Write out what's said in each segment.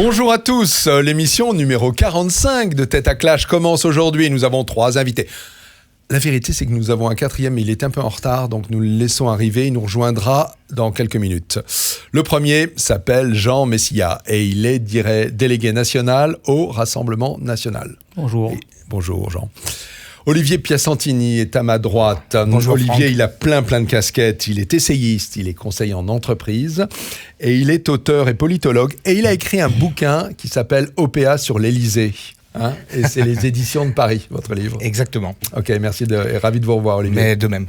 Bonjour à tous, l'émission numéro 45 de Tête à Clash commence aujourd'hui. Nous avons 3 invités. La vérité, c'est que nous avons un 4e, mais il est un peu en retard, donc nous le laissons arriver. Il nous rejoindra dans quelques minutes. Le premier s'appelle Jean Messia et il est délégué national au Rassemblement national. Bonjour. Bonjour Jean. Olivier Piacentini est à ma droite. Bonjour Olivier, Franck. il a plein de casquettes. Il est essayiste, il est conseiller en entreprise et il est auteur et politologue. Et il a écrit un bouquin qui s'appelle OPA sur l'Élysée. Et c'est les éditions de Paris, votre livre. Exactement. Ok, merci et ravi de vous revoir, Olivier. Mais de même.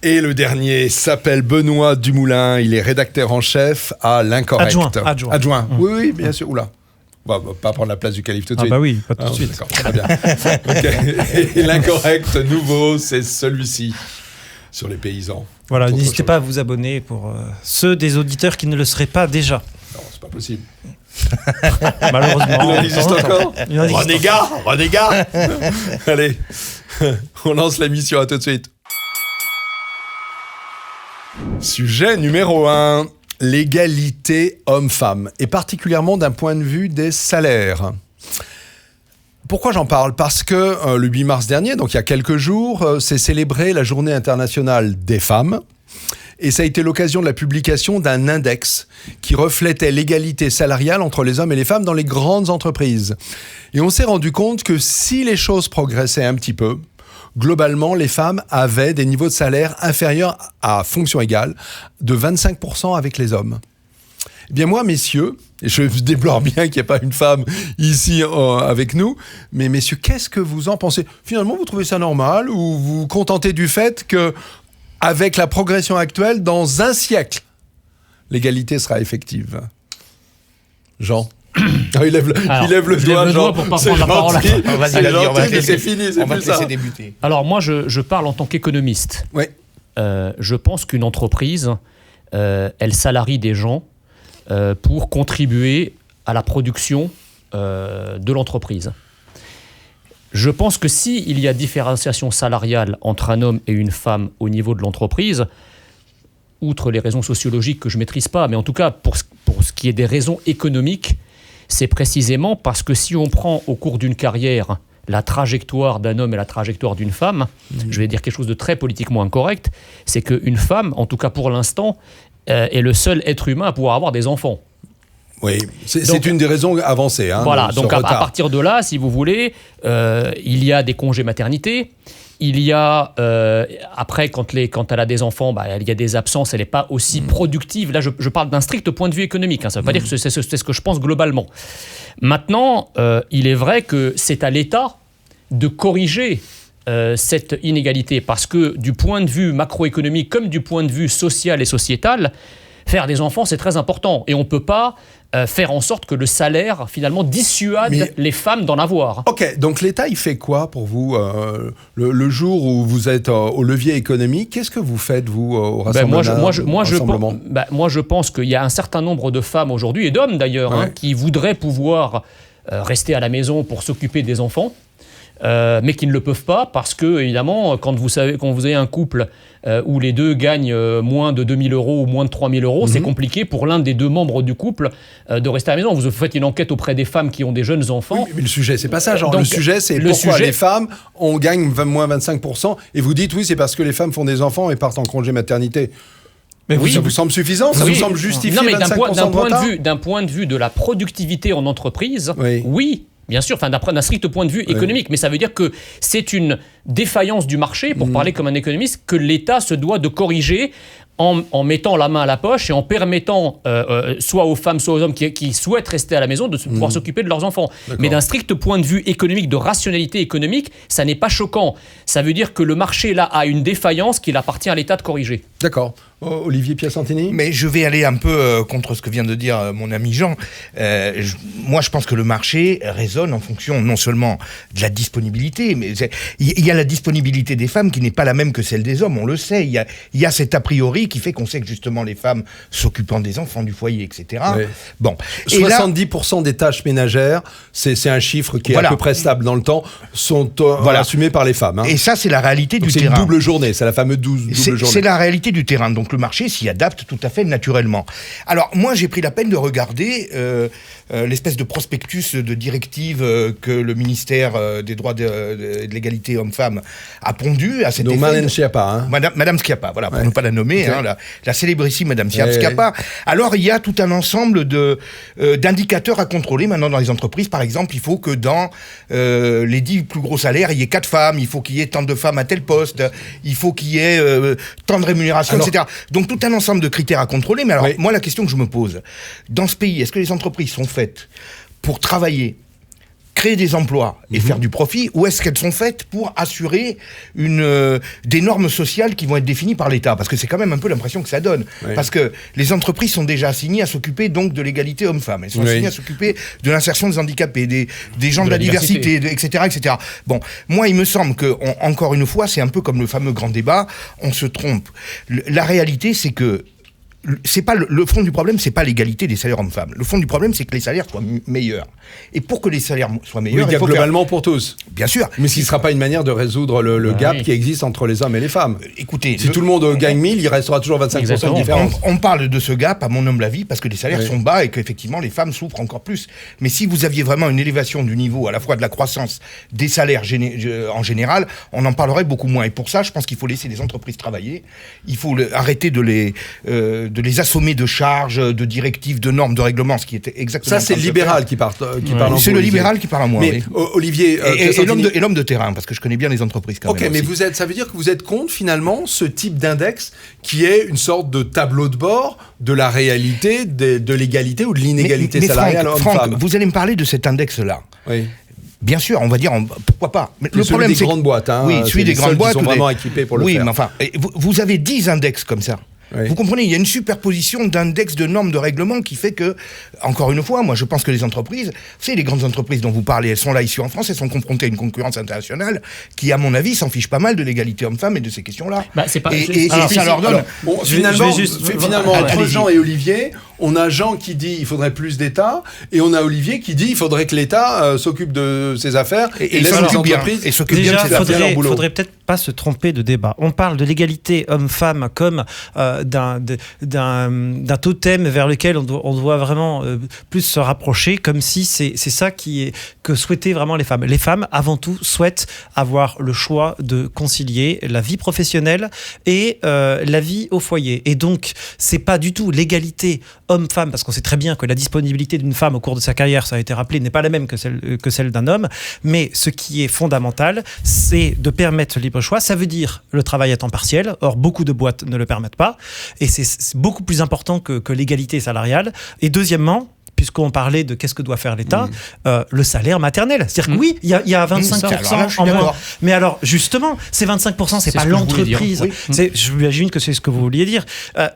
Et le dernier s'appelle Benoît Dumoulin. Il est rédacteur en chef à L'Incorrect. Adjoint. Oui, bien sûr. Oula. On va pas prendre la place du calife tout de suite. Ah bah oui, pas tout de suite. D'accord, très bien. Okay. Et L'Incorrect nouveau, c'est celui-ci, sur les paysans. Voilà, n'hésitez pas à vous abonner pour ceux des auditeurs qui ne le seraient pas déjà. Non, c'est pas possible. Malheureusement. Il existe encore. Renégat. Allez, on lance la mission, à tout de suite. Sujet numéro 1, l'égalité homme-femme, et particulièrement d'un point de vue des salaires. Pourquoi j'en parle ? Parce que le 8 mars dernier, donc il y a quelques jours, s'est célébrée la Journée internationale des femmes. Et ça a été l'occasion de la publication d'un index qui reflétait l'égalité salariale entre les hommes et les femmes dans les grandes entreprises. Et on s'est rendu compte que si les choses progressaient un petit peu, globalement, les femmes avaient des niveaux de salaire inférieurs à fonction égale de 25% avec les hommes. Eh bien moi, messieurs, et je déplore bien qu'il n'y ait pas une femme ici avec nous, mais messieurs, qu'est-ce que vous en pensez ? Finalement, vous trouvez ça normal ou vous vous contentez du fait que avec la progression actuelle, dans un siècle, l'égalité sera effective. Jean. Il lève le doigt, Jean. Pour pas prendre la parole. Vas-y, c'est fini, c'est on va plus te laisser ça. débuter. Alors moi, je parle en tant qu'économiste. Oui. Je pense qu'une entreprise, elle salarie des gens pour contribuer à la production de l'entreprise. Je pense que s'il y a différenciation salariale entre un homme et une femme au niveau de l'entreprise, outre les raisons sociologiques que je ne maîtrise pas, mais en tout cas pour ce qui est des raisons économiques, c'est précisément parce que si on prend au cours d'une carrière la trajectoire d'un homme et la trajectoire d'une femme, je vais dire quelque chose de très politiquement incorrect, c'est qu'une femme, en tout cas pour l'instant, est le seul être humain à pouvoir avoir des enfants. Oui, c'est une des raisons avancées. Voilà, donc à partir de là, si vous voulez, il y a des congés maternité, il y a, après, quand elle a des enfants, il y a des absences, elle n'est pas aussi productive. Là, je parle d'un strict point de vue économique, ça ne veut pas dire que c'est ce que je pense globalement. Maintenant, il est vrai que c'est à l'État de corriger cette inégalité, parce que du point de vue macroéconomique comme du point de vue social et sociétal, faire des enfants, c'est très important. Et on ne peut pas faire en sorte que le salaire, finalement, dissuade les femmes d'en avoir. Ok, donc l'État, il fait quoi pour vous le jour où vous êtes au levier économique, qu'est-ce que vous faites, vous, au Rassemblement ? Moi, je pense qu'il y a un certain nombre de femmes aujourd'hui, et d'hommes d'ailleurs, qui voudraient pouvoir rester à la maison pour s'occuper des enfants. Mais qui ne le peuvent pas parce que, évidemment, quand vous avez un couple où les deux gagnent moins de 2 000 euros ou moins de 3 000 euros, c'est compliqué pour l'un des deux membres du couple de rester à la maison. Vous faites une enquête auprès des femmes qui ont des jeunes enfants. Oui, mais le sujet, c'est pas ça, genre. Le sujet, c'est pourquoi les femmes, on gagne moins 25%, et vous dites, oui, c'est parce que les femmes font des enfants et partent en congé maternité. Mais ça vous semble suffisant ? Ça vous semble justifier 25% de retard ? D'un point de vue de la productivité en entreprise, oui. Bien sûr, d'un strict point de vue économique, mais ça veut dire que c'est une défaillance du marché, pour parler comme un économiste, que l'État se doit de corriger en mettant la main à la poche et en permettant soit aux femmes, soit aux hommes qui souhaitent rester à la maison de pouvoir s'occuper de leurs enfants. D'accord. Mais d'un strict point de vue économique, de rationalité économique, ça n'est pas choquant. Ça veut dire que le marché, là, a une défaillance qu'il appartient à l'État de corriger. D'accord. Olivier Piacentini ? Mais je vais aller un peu contre ce que vient de dire mon ami Jean. Moi, je pense que le marché raisonne en fonction non seulement de la disponibilité, mais il y a la disponibilité des femmes qui n'est pas la même que celle des hommes, on le sait. Il y a cet a priori qui fait qu'on sait que justement les femmes s'occupant des enfants, du foyer, etc. Oui. Bon. 70% des tâches ménagères, c'est un chiffre qui est à peu près stable dans le temps, sont assumées par les femmes. Et ça, c'est la réalité du terrain. C'est une double journée, c'est la fameuse double journée. C'est la réalité réalité du terrain. Donc le marché s'y adapte tout à fait naturellement. Alors moi, j'ai pris la peine de regarder l'espèce de prospectus de directive que le ministère des droits de l'égalité homme-femme a pondu à cette Donc Marlène Schiappa, hein. Madame Schiappa, voilà, pour Ouais. ne pas la nommer, Okay. la célébrissime Madame Schiappa. Alors il y a tout un ensemble d'indicateurs à contrôler maintenant dans les entreprises. Par exemple, il faut que dans les 10 plus gros salaires, il y ait 4 femmes, il faut qu'il y ait tant de femmes à tel poste, il faut qu'il y ait tant de rémunération, alors, etc. Donc tout un ensemble de critères à contrôler. Mais alors, oui. moi, la question que je me pose, dans ce pays, est-ce que les entreprises sont faites pour travailler, créer des emplois et faire du profit, ou est-ce qu'elles sont faites pour assurer des normes sociales qui vont être définies par l'État? Parce que c'est quand même un peu l'impression que ça donne. Oui. Parce que les entreprises sont déjà assignées à s'occuper donc de l'égalité homme-femme. Elles sont Oui. assignées à s'occuper de l'insertion des handicapés, des gens de la diversité. diversité, etc., etc. Bon, moi, il me semble que, encore une fois, c'est un peu comme le fameux grand débat, on se trompe. La réalité, c'est que c'est pas le fond du problème, c'est pas l'égalité des salaires hommes-femmes. Le fond du problème, c'est que les salaires soient meilleurs. Et pour que les salaires soient Vous meilleurs, voulez dire globalement pour tous. bien sûr. Mais ce ne sera pas une manière de résoudre le gap oui. qui existe entre les hommes et les femmes. Écoutez, Si tout le monde gagne 1000, il restera toujours 25% de Exactement. différence. on parle de ce gap, à mon humble avis, parce que les salaires Oui. sont bas et qu'effectivement les femmes souffrent encore plus. Mais si vous aviez vraiment une élévation du niveau, à la fois de la croissance des salaires en général, on en parlerait beaucoup moins. Et pour ça, je pense qu'il faut laisser les entreprises travailler. Il faut arrêter de les assommer de charges, de directives, de normes, de règlements, ce qui était exactement. Ça, c'est le libéral qui parle en C'est vous, le Olivier. libéral qui parle en moi. Mais Oui. Olivier, Et l'homme de terrain, parce que je connais bien les entreprises quand Ok, même. mais aussi. ça veut dire que vous êtes contre finalement ce type d'index qui est une sorte de tableau de bord de la réalité de l'égalité ou de l'inégalité Mais salariale Franck, homme-femme. vous allez me parler de cet index-là. Oui. Bien sûr, on va dire, pourquoi pas. Mais C'est celui des c'est grandes boîtes, hein. Oui, C'est celui les des grandes seuls qui boîtes. sont ou vraiment équipés pour le faire. Oui, mais enfin, vous avez 10 index comme ça. Oui. Vous comprenez, il y a une superposition d'index, de normes, de règlements qui fait que, encore une fois, moi je pense que les entreprises, vous savez, les grandes entreprises dont vous parlez, elles sont là ici en France, elles sont confrontées à une concurrence internationale qui, à mon avis, s'en fiche pas mal de l'égalité homme-femme et de ces questions-là. Bah, c'est pas- Et alors, ça leur donne... Alors, bon, Je finalement, vais juste- finalement entre Allez-y. Jean et Olivier, on a Jean qui dit il faudrait plus d'État et on a Olivier qui dit il faudrait que l'État s'occupe de ses affaires Et laisse les s'occupe bien. entreprises Et s'occupe bien de Déjà, ses faire bien leur boulot. faudrait peut-être pas se tromper de débat. On parle de l'égalité homme-femme comme d'un totem vers lequel on doit vraiment plus se rapprocher, comme si c'est ça que souhaitaient vraiment les femmes. Les femmes, avant tout, souhaitent avoir le choix de concilier la vie professionnelle et la vie au foyer. Et donc, c'est pas du tout l'égalité homme-femme, parce qu'on sait très bien que la disponibilité d'une femme au cours de sa carrière, ça a été rappelé, n'est pas la même que celle d'un homme. Mais ce qui est fondamental, c'est de permettre le libre choix. Ça veut dire le travail à temps partiel. Or, beaucoup de boîtes ne le permettent pas. Et c'est beaucoup plus important que l'égalité salariale. Et deuxièmement, puisqu'on parlait de qu'est-ce que doit faire l'État, le salaire maternel. C'est-à-dire que oui, il y a 25% alors là, je suis en moins. d'accord. Mais alors, justement, ces 25%, c'est C'est pas ce que je voulais dire. l'entreprise. Oui. J'imagine que c'est ce que vous vouliez dire.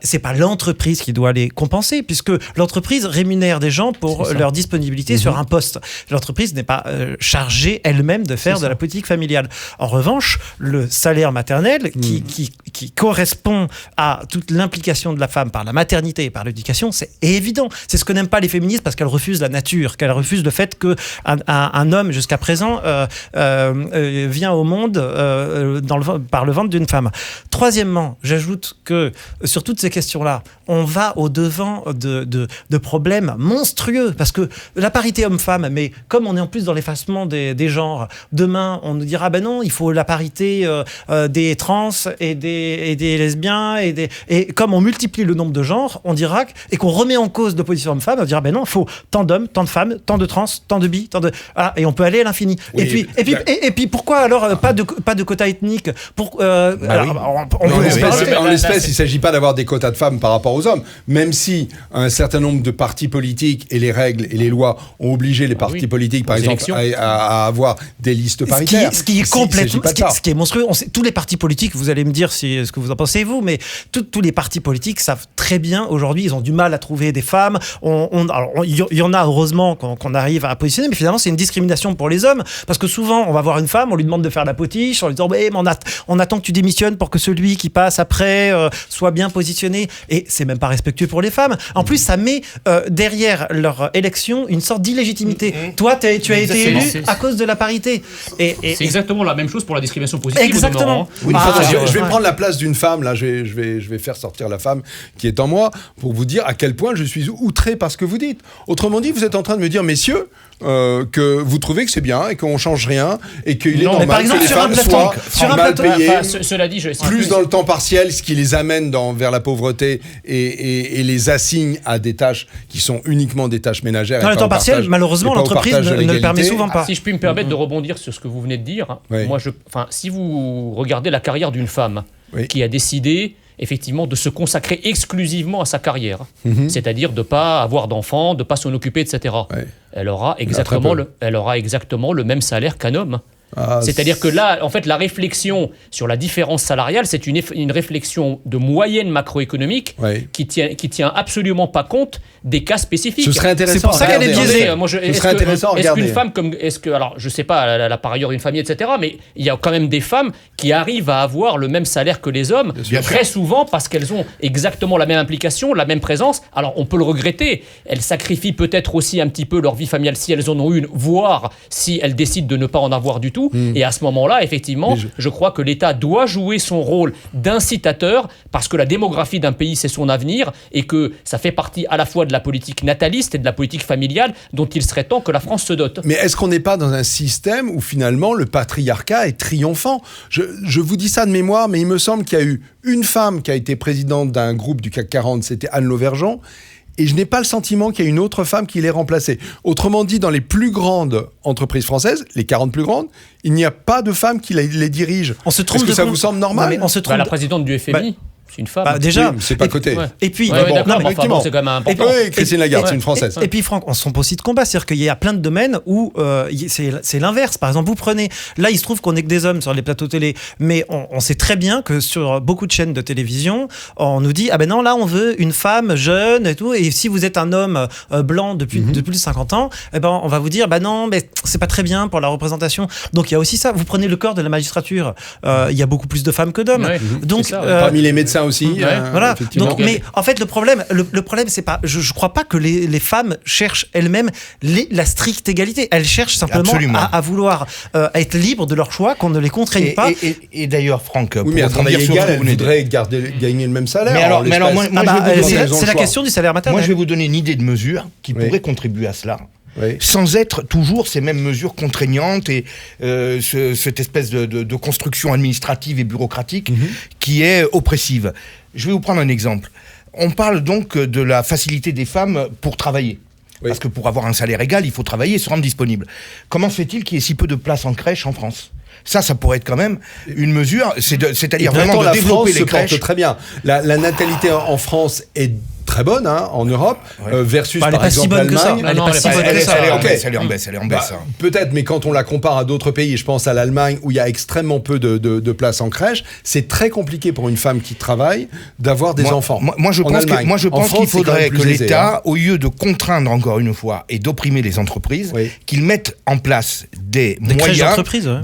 C'est pas l'entreprise qui doit les compenser, puisque l'entreprise rémunère des gens pour C'est ça. leur disponibilité sur un poste. L'entreprise n'est pas chargée elle-même de faire de la politique familiale. En revanche, le salaire maternel, qui correspond à toute l'implication de la femme par la maternité et par l'éducation, c'est évident. C'est ce que n'aiment pas les féministes, parce qu'elles refusent la nature, qu'elles refusent le fait qu'un homme, jusqu'à présent, vient au monde par le ventre d'une femme. Troisièmement, j'ajoute que sur toutes ces questions-là, on va au-devant de problèmes monstrueux, parce que la parité homme-femme, mais comme on est en plus dans l'effacement des genres, demain, on nous dira, ben non, il faut la parité des trans et des lesbiens, et comme on multiplie le nombre de genres, on dira, et qu'on remet en cause l'opposition homme-femme, on dira, ben non, il faut tant d'hommes, tant de femmes, tant de trans, tant de bi, et on peut aller à l'infini. Oui, Et puis pourquoi alors pas de quota ethnique En l'espèce, il ne s'agit pas d'avoir des quotas de femmes par rapport aux hommes, même si un certain nombre de partis politiques et les règles et les lois ont obligé les partis politiques, par Aux exemple, élections. à avoir des listes paritaires. Ce qui est complètement, ce qui est monstrueux. Tous les partis politiques, vous allez me dire ce que vous en pensez vous, mais tous les partis politiques savent très bien aujourd'hui, ils ont du mal à trouver des femmes. On il y en a heureusement qu'on arrive à positionner, mais finalement c'est une discrimination pour les hommes, parce que souvent on va voir une femme, on lui demande de faire la potiche, en lui disant mais on attend que tu démissionnes pour que celui qui passe après soit bien positionné, et c'est même pas respectueux pour les femmes. En plus ça met derrière leur élection une sorte d'illégitimité. Toi tu as été élu à cause de la parité. C'est exactement la même chose pour la discrimination positive. Exactement. Oui, je vais prendre la place d'une femme, là, je vais faire sortir la femme qui est en moi pour vous dire à quel point je suis outré par ce que vous dites. Autrement dit, vous êtes en train de me dire, messieurs, que vous trouvez que c'est bien et qu'on change rien et qu'il est normal que les femmes soient mal payées, cela dit, plus dans le temps partiel, ce qui les amène vers la pauvreté et les assigne à des tâches qui sont uniquement des tâches ménagères. Dans le temps partiel, malheureusement, l'entreprise ne le permet souvent pas. Si je puis me permettre de rebondir sur ce que vous venez de dire, si vous regardez la carrière d'une femme qui a décidé effectivement de se consacrer exclusivement à sa carrière, c'est-à-dire de ne pas avoir d'enfants, de ne pas s'en occuper, etc. Elle aura exactement le même salaire qu'un homme. C'est-à-dire que là, en fait, la réflexion sur la différence salariale, c'est une réflexion de moyenne macroéconomique qui tient absolument pas compte des cas spécifiques. Ce serait intéressant. C'est pour ça qu'elle est biaisée. Est-ce qu'une femme alors je sais pas, elle a par ailleurs une famille, etc. Mais il y a quand même des femmes qui arrivent à avoir le même salaire que les hommes, très souvent parce qu'elles ont exactement la même implication, la même présence. Alors on peut le regretter. Elles sacrifient peut-être aussi un petit peu leur vie familiale si elles en ont une, voire si elles décident de ne pas en avoir du tout. Et à ce moment-là, effectivement, je crois que l'État doit jouer son rôle d'incitateur parce que la démographie d'un pays, c'est son avenir et que ça fait partie à la fois de la politique nataliste et de la politique familiale dont il serait temps que la France se dote. Mais est-ce qu'on n'est pas dans un système où finalement le patriarcat est triomphant ? Je vous dis ça de mémoire, mais il me semble qu'il y a eu une femme qui a été présidente d'un groupe du CAC 40, c'était Anne Lauvergeon. Et je n'ai pas le sentiment qu'il y a une autre femme qui l'ait remplacée. Autrement dit, dans les plus grandes entreprises françaises, les 40 plus grandes, il n'y a pas de femme qui les dirige. Est-ce que ça vous semble normal ? La présidente du FMI, c'est une femme. Déjà, c'est pas coté. Et puis, c'est quand même important. Christine Lagarde, c'est une Française. Et puis, Franck, on se trompe aussi de combat. C'est-à-dire qu'il y a plein de domaines où c'est l'inverse. Par exemple, vous prenez. Là, il se trouve qu'on n'est que des hommes sur les plateaux télé. Mais on sait très bien que sur beaucoup de chaînes de télévision, on nous dit ah ben non, là, on veut une femme jeune et tout. Et si vous êtes un homme blanc depuis plus de 50 ans, eh ben, on va vous dire bah non, mais c'est pas très bien pour la représentation. Donc, il y a aussi ça. Vous prenez le corps de la magistrature. Il y a beaucoup plus de femmes que d'hommes. Donc, parmi les médecins aussi. Voilà. Donc, mais en fait, le problème, c'est pas. Je crois pas que les femmes cherchent elles-mêmes la stricte égalité. Elles cherchent simplement à vouloir être libres de leur choix, qu'on ne les contraigne pas. Et d'ailleurs, Franck, oui, mais à travail égal, elles voudraient gagner le même salaire. Mais alors, moi c'est la question du salaire maternel. Moi, je vais vous donner une idée de mesure qui pourrait contribuer à cela. Sans être toujours ces mêmes mesures contraignantes et cette espèce de construction administrative et bureaucratique qui est oppressive. Je vais vous prendre un exemple. On parle donc de la facilité des femmes pour travailler. Parce que pour avoir un salaire égal, il faut travailler et se rendre disponible. Comment se fait-il qu'il y ait si peu de places en crèche en France ? Ça pourrait être quand même une mesure, c'est-à-dire vraiment de développer les crèches. Très bien. La natalité en France est très bonne en Europe, versus par exemple l'Allemagne. Elle est en baisse. Peut-être, mais quand on la compare à d'autres pays, je pense à l'Allemagne où il y a extrêmement peu de places en crèche, c'est très compliqué pour une femme qui travaille d'avoir des enfants. Moi, je pense qu'il faudrait que l'État, au lieu de contraindre encore une fois et d'opprimer les entreprises, qu'il mette en place des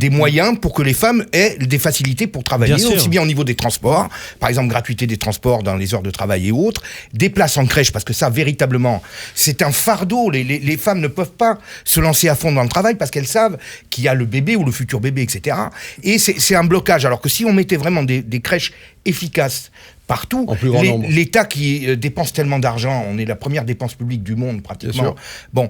moyens pour que les femmes aient des facilités pour travailler, aussi bien au niveau des transports, par exemple gratuité des transports dans les heures de travail et autres, des places en crèche, parce que ça, véritablement, c'est un fardeau. Les femmes ne peuvent pas se lancer à fond dans le travail parce qu'elles savent qu'il y a le bébé ou le futur bébé, etc. Et c'est un blocage. Alors que si on mettait vraiment des crèches efficaces partout, l'État qui dépense tellement d'argent, on est la première dépense publique du monde pratiquement. Bon,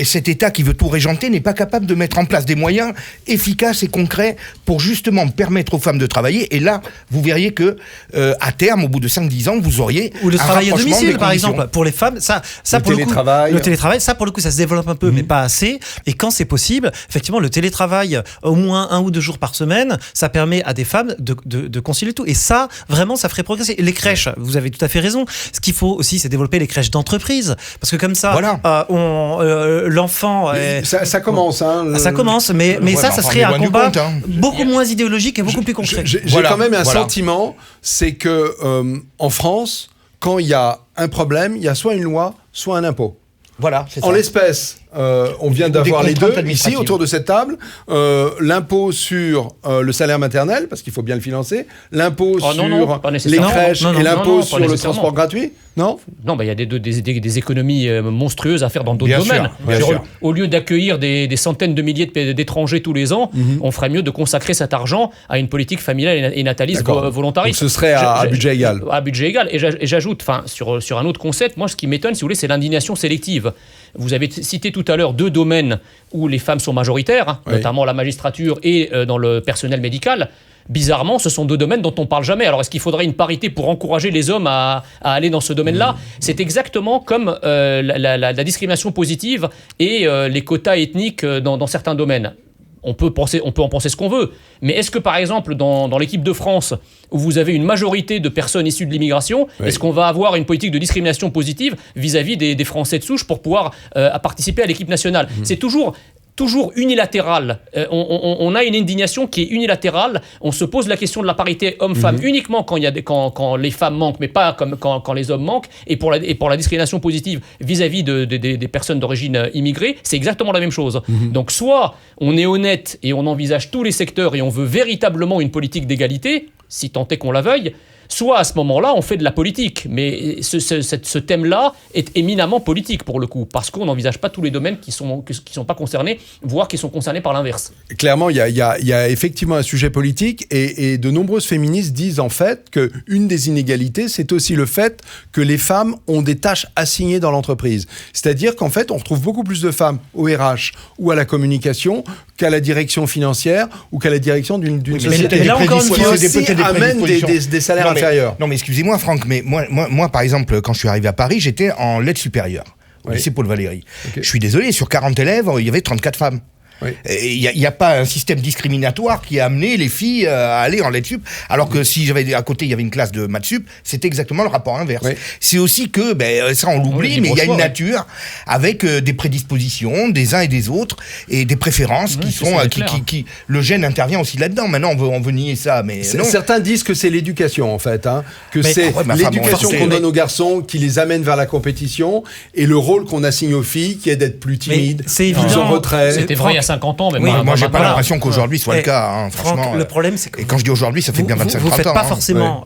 cet État qui veut tout régenter n'est pas capable de mettre en place des moyens efficaces et concrets pour justement permettre aux femmes de travailler. Et là, vous verriez que à terme, au bout de 5-10 ans, vous auriez ou le travail à domicile, par exemple, pour les femmes. Ça pour le télétravail, ça pour le coup, ça se développe un peu, mais pas assez. Et quand c'est possible, effectivement, le télétravail, au moins 1 ou 2 jours par semaine, ça permet à des femmes de concilier tout. Et ça, vraiment, ça ferait progresser. Les crèches, vous avez tout à fait raison. Ce qu'il faut aussi, c'est développer les crèches d'entreprise. Parce que comme ça, l'enfant... Ça commence. Ça commence, mais ça serait un combat beaucoup moins idéologique et beaucoup plus concret. J'ai quand même un sentiment, c'est que en France, quand il y a un problème, il y a soit une loi, soit un impôt. Voilà, c'est ça. En l'espèce, on vient d'avoir les deux ici autour de cette table. L'impôt sur le salaire maternel, parce qu'il faut bien le financer. L'impôt sur les crèches et l'impôt sur le transport gratuit. Non, il y a des économies monstrueuses à faire dans d'autres domaines. Au lieu d'accueillir des centaines de milliers d'étrangers tous les ans, on ferait mieux de consacrer cet argent à une politique familiale et nataliste volontariste. Donc ce serait à budget égal. À budget égal. Et j'ajoute, sur un autre concept, moi ce qui m'étonne, si vous voulez, c'est l'indignation sélective. Vous avez cité tout à l'heure 2 domaines où les femmes sont majoritaires, notamment la magistrature et dans le personnel médical. Bizarrement, ce sont 2 domaines dont on ne parle jamais. Alors, est-ce qu'il faudrait une parité pour encourager les hommes à aller dans ce domaine-là ? C'est exactement comme la discrimination positive et les quotas ethniques dans certains domaines. On peut en penser ce qu'on veut. Mais est-ce que, par exemple, dans l'équipe de France, où vous avez une majorité de personnes issues de l'immigration, est-ce qu'on va avoir une politique de discrimination positive vis-à-vis des Français de souche pour pouvoir participer à l'équipe nationale ? C'est toujours unilatéral. On a une indignation qui est unilatérale. On se pose la question de la parité homme-femme uniquement quand les femmes manquent, mais pas quand les hommes manquent. Et pour la discrimination positive vis-à-vis des personnes d'origine immigrée, c'est exactement la même chose. Donc soit on est honnête et on envisage tous les secteurs et on veut véritablement une politique d'égalité, si tant est qu'on la veuille, soit à ce moment-là, on fait de la politique. Mais ce thème-là est éminemment politique pour le coup, parce qu'on n'envisage pas tous les domaines qui sont pas concernés, voire qui sont concernés par l'inverse. Clairement, il y a effectivement un sujet politique et de nombreuses féministes disent en fait qu'une des inégalités, c'est aussi le fait que les femmes ont des tâches assignées dans l'entreprise. C'est-à-dire qu'en fait, on retrouve beaucoup plus de femmes au RH ou à la communication qu'à la direction financière ou qu'à la direction d'une société. Mais là, encore une fois, aussi amène des salaires inférieurs. Non, mais excusez-moi, Franck, mais moi, par exemple, quand je suis arrivé à Paris, j'étais en lettres supérieures, au lycée Paul Valéry. Okay. Je suis désolé, sur 40 élèves, il y avait 34 femmes. Il n'y a pas un système discriminatoire qui a amené les filles à aller en lettres sup, alors que si j'avais à côté il y avait une classe de maths sup, c'était exactement le rapport inverse. C'est aussi que ça on l'oublie, mais il y a une nature avec des prédispositions des uns et des autres et des préférences qui sont qui le gène intervient aussi là-dedans. Maintenant on veut nier ça, mais non. Certains disent que c'est l'éducation en fait, que c'est l'éducation qu'on donne aux garçons qui les amène vers la compétition et le rôle qu'on assigne aux filles qui est d'être plus timides, plus en retrait. C'était vrai 50 ans, mais moi j'ai pas l'impression qu'aujourd'hui soit le cas. Franchement, le problème c'est que et quand je dis aujourd'hui, ça fait bien 25 ans. Vous faites pas forcément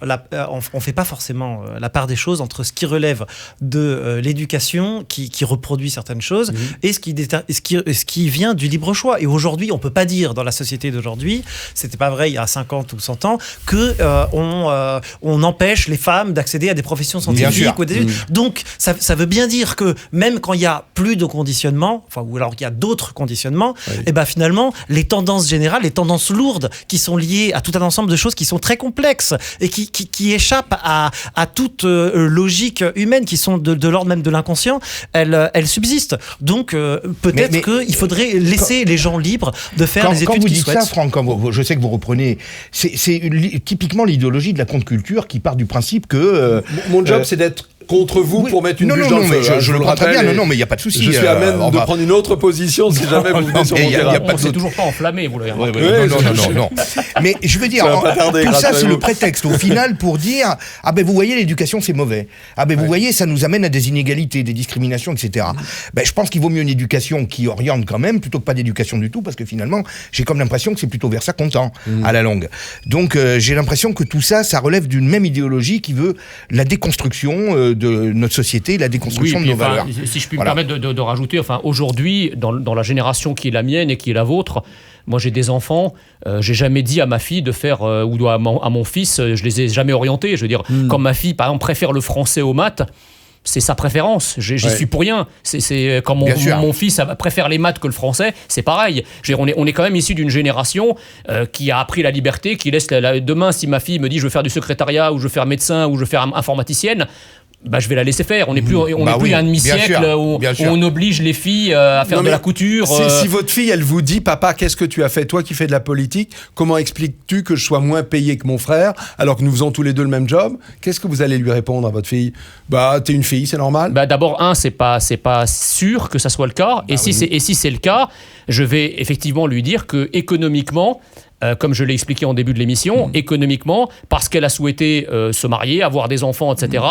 on fait pas forcément la part des choses entre ce qui relève de l'éducation qui reproduit certaines choses et ce qui vient du libre choix. Et aujourd'hui, on peut pas dire dans la société d'aujourd'hui, c'était pas vrai il y a 50 ou 100 ans, que on empêche les femmes d'accéder à des professions scientifiques ou des... Donc ça veut bien dire que même quand il y a plus de conditionnement, ou alors qu'il y a d'autres conditionnements, et finalement, les tendances générales, les tendances lourdes qui sont liées à tout un ensemble de choses qui sont très complexes et qui échappent à toute logique humaine, qui sont de l'ordre même de l'inconscient, elles subsistent. Donc, peut-être qu'il faudrait laisser les gens libres de faire les études qu'ils souhaitent. Quand vous dites ça, Franck, je sais que vous reprenez, c'est typiquement l'idéologie de la contre-culture qui part du principe que... Mon job, c'est d'être contre vous pour mettre une bûche dans le feu. Je le rappelle bien. Non, mais il n'y a pas de souci. Je suis à même de prendre une autre position si jamais vous venez sur mon terrain. On ne s'est toujours pas enflammé, vous l'avez remarqué. Non. Mais je veux dire, tout ça, c'est le prétexte au final pour dire vous voyez, l'éducation, c'est mauvais. Vous voyez, ça nous amène à des inégalités, des discriminations, etc. Je pense qu'il vaut mieux une éducation qui oriente quand même, plutôt que pas d'éducation du tout, parce que finalement, j'ai comme l'impression que c'est plutôt vers ça qu'on tend, à la longue. Donc, j'ai l'impression que tout ça, ça relève d'une même idéologie qui veut la déconstruction de notre société, la déconstruction de nos valeurs. Si je puis me permettre de rajouter, aujourd'hui, dans la génération qui est la mienne et qui est la vôtre, moi j'ai des enfants, j'ai jamais dit à ma fille de faire, ou à mon fils, je les ai jamais orientés. Je veux dire, quand ma fille, par exemple, préfère le français aux maths, c'est sa préférence, j'y suis pour rien. C'est quand mon fils préfère les maths que le français, c'est pareil. On est quand même issu d'une génération qui a appris la liberté, qui laisse demain, si ma fille me dit je veux faire du secrétariat, ou je veux faire médecin, ou je veux faire informaticienne, je vais la laisser faire. On n'est plus plus à un demi-siècle où on oblige les filles à faire de la couture. Si votre fille, elle vous dit, papa, qu'est-ce que tu as fait, toi qui fais de la politique, comment expliques-tu que je sois moins payé que mon frère, alors que nous faisons tous les deux le même job? Qu'est-ce que vous allez lui répondre à votre fille? T'es une fille, c'est normal. D'abord, c'est pas sûr que ça soit le cas. Et si c'est le cas, je vais effectivement lui dire que économiquement, comme je l'ai expliqué en début de l'émission, économiquement, parce qu'elle a souhaité se marier, avoir des enfants, etc.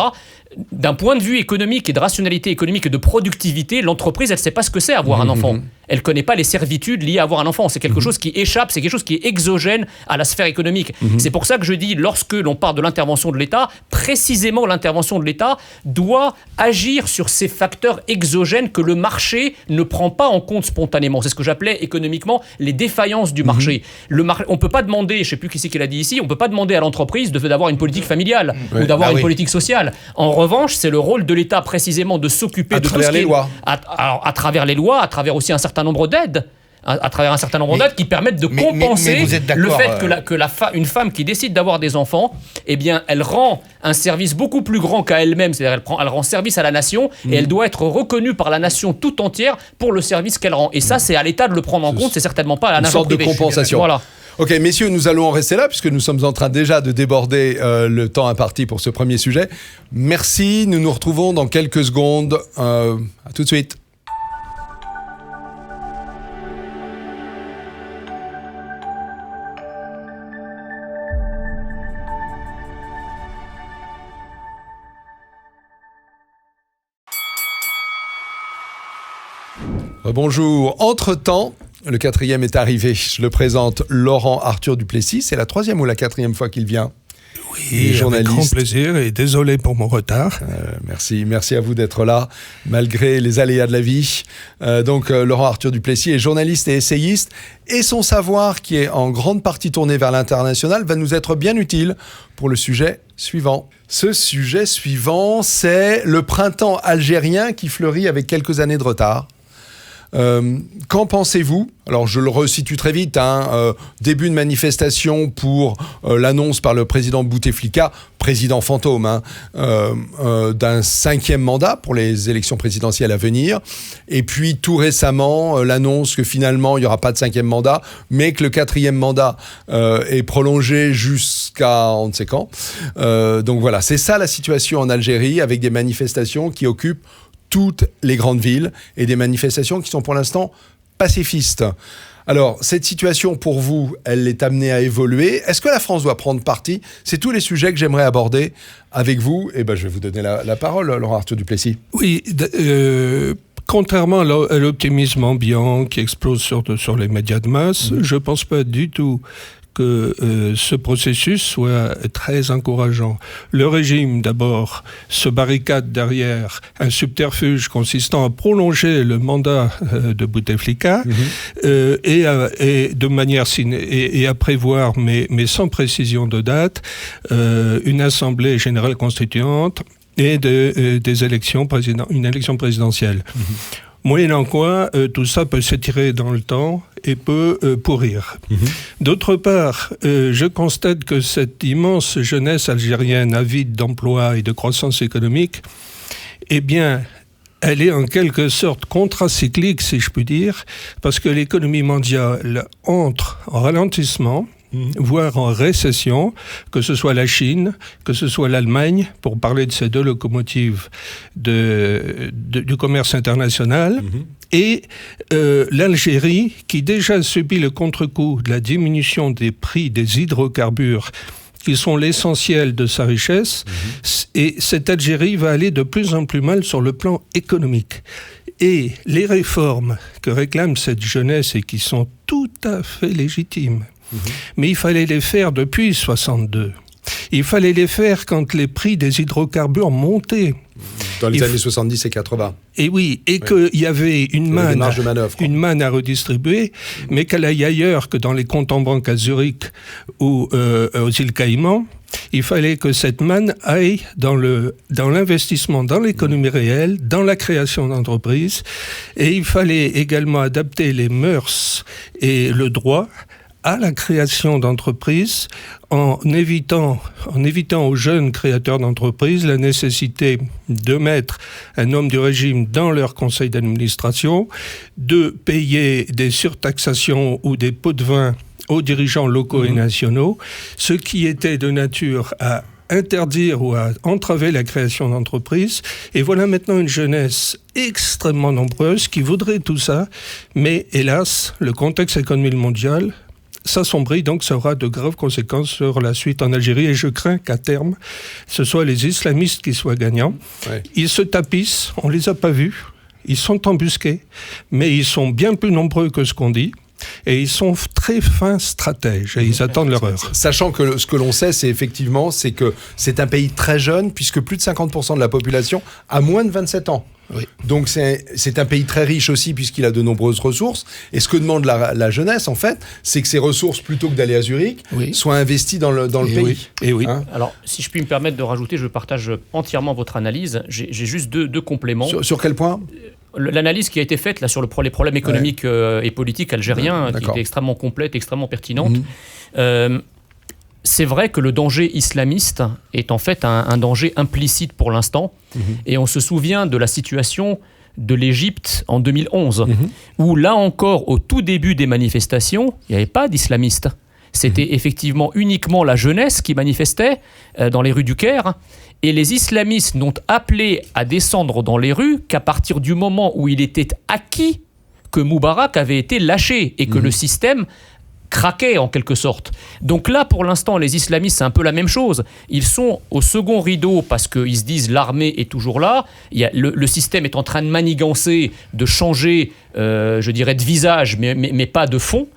D'un point de vue économique et de rationalité économique et de productivité, l'entreprise, elle ne sait pas ce que c'est avoir un enfant. Elle ne connaît pas les servitudes liées à avoir un enfant. C'est quelque chose qui échappe, c'est quelque chose qui est exogène à la sphère économique. C'est pour ça que je dis, lorsque l'on parle de l'intervention de l'État, précisément l'intervention de l'État doit agir sur ces facteurs exogènes que le marché ne prend pas en compte spontanément. C'est ce que j'appelais économiquement les défaillances du marché. On ne peut pas demander, je ne sais plus qui c'est qui l'a dit ici, on ne peut pas demander à l'entreprise d'avoir une politique familiale ou d'avoir une politique sociale. En revanche, c'est le rôle de l'État précisément de s'occuper de tout ce qui est... À travers les lois, à travers aussi un certain nombre d'aides. À travers un certain nombre d'aides qui permettent de compenser le fait qu'une femme qui décide d'avoir des enfants, eh bien, elle rend un service beaucoup plus grand qu'à elle-même, c'est-à-dire elle rend service à la nation et elle doit être reconnue par la nation tout entière pour le service qu'elle rend. Et ça, c'est à l'État de le prendre en compte, c'est certainement pas à la nation privée. Une sorte de compensation. Voilà. Ok, messieurs, nous allons en rester là puisque nous sommes en train déjà de déborder le temps imparti pour ce premier sujet. Merci, nous nous retrouvons dans quelques secondes. À tout de suite. Bonjour. Entre-temps, le quatrième est arrivé. Je le présente, Laurent Arthur Duplessis. C'est la troisième ou la quatrième fois qu'il vient? Oui, avec grand plaisir et désolé pour mon retard. Merci à vous d'être là, malgré les aléas de la vie. Laurent Arthur Duplessis est journaliste et essayiste, et son savoir, qui est en grande partie tourné vers l'international, va nous être bien utile pour le sujet suivant. Ce sujet suivant, c'est le printemps algérien qui fleurit avec quelques années de retard. Qu'en pensez-vous? Alors je le resitue très vite, début de manifestation pour l'annonce par le président Bouteflika, président fantôme, d'un 5e mandat pour les élections présidentielles à venir, et puis tout récemment l'annonce que finalement il n'y aura pas de 5e mandat, mais que le 4e mandat est prolongé jusqu'à on ne sait quand. Donc voilà, c'est ça la situation en Algérie, avec des manifestations qui occupent toutes les grandes villes et des manifestations qui sont pour l'instant pacifistes. Alors, cette situation, pour vous, elle est amenée à évoluer. Est-ce que la France doit prendre parti? C'est tous les sujets que j'aimerais aborder avec vous. Je vais vous donner la parole, Laurent Arthur Duplessis. Oui, contrairement à l'optimisme ambiant qui explose sur les médias de masse, je ne pense pas du tout que ce processus soit très encourageant. Le régime, d'abord, se barricade derrière un subterfuge consistant à prolonger le mandat de Bouteflika et de manière et à prévoir, mais sans précision de date, une assemblée générale constituante et des élections une élection présidentielle. Moyennant quoi, tout ça peut s'étirer dans le temps et peut pourrir. D'autre part, je constate que cette immense jeunesse algérienne avide d'emploi et de croissance économique, eh bien, elle est en quelque sorte contracyclique, si je puis dire, parce que l'économie mondiale entre en ralentissement, voire en récession, que ce soit la Chine, que ce soit l'Allemagne, pour parler de ces deux locomotives du commerce international, et l'Algérie, qui déjà subit le contre-coup de la diminution des prix des hydrocarbures, qui sont l'essentiel de sa richesse, et cette Algérie va aller de plus en plus mal sur le plan économique. Et les réformes que réclame cette jeunesse et qui sont tout à fait légitimes, mais il fallait les faire depuis 62. Il fallait les faire quand les prix des hydrocarbures montaient. Dans les années 70 et 80. Et oui, et qu'il y avait une manne à redistribuer, mais qu'elle aille ailleurs que dans les comptes en banque à Zurich ou aux îles Caïmans. Il fallait que cette manne aille dans l'investissement dans l'économie réelle, dans la création d'entreprises, et il fallait également adapter les mœurs et le droit à la création d'entreprises en évitant aux jeunes créateurs d'entreprises la nécessité de mettre un homme du régime dans leur conseil d'administration, de payer des surtaxations ou des pots de vin aux dirigeants locaux et nationaux, ce qui était de nature à interdire ou à entraver la création d'entreprises. Et voilà maintenant une jeunesse extrêmement nombreuse qui voudrait tout ça, mais hélas, le contexte économique mondial s'assombrit, donc ça aura de graves conséquences sur la suite en Algérie. Et je crains qu'à terme, ce soit les islamistes qui soient gagnants. Ouais. Ils se tapissent, on ne les a pas vus, ils sont embusqués, mais ils sont bien plus nombreux que ce qu'on dit. Et ils sont très fins stratèges et ils attendent leur heure. Sachant que ce que l'on sait, c'est que c'est un pays très jeune, puisque plus de 50% de la population a moins de 27 ans. Oui. Donc c'est un pays très riche aussi, puisqu'il a de nombreuses ressources. Et ce que demande la jeunesse, en fait, c'est que ces ressources, plutôt que d'aller à Zurich, soient investies dans le pays. Oui. Et oui. Hein? Alors, si je puis me permettre de rajouter, je partage entièrement votre analyse. J'ai juste deux compléments. Sur quel point ? L'analyse qui a été faite là, sur les problèmes économiques et politiques algériens, qui était extrêmement complète, extrêmement pertinente. C'est vrai que le danger islamiste est en fait un danger implicite pour l'instant. Et on se souvient de la situation de l'Égypte en 2011, où là encore, au tout début des manifestations, il n'y avait pas d'islamistes. C'était effectivement uniquement la jeunesse qui manifestait dans les rues du Caire. Et les islamistes n'ont appelé à descendre dans les rues qu'à partir du moment où il était acquis que Moubarak avait été lâché et que le système craquait en quelque sorte. Donc là, pour l'instant, les islamistes, c'est un peu la même chose. Ils sont au second rideau parce qu'ils se disent l'armée est toujours là. Le système est en train de manigancer, de changer, je dirais, de visage, mais pas de fond.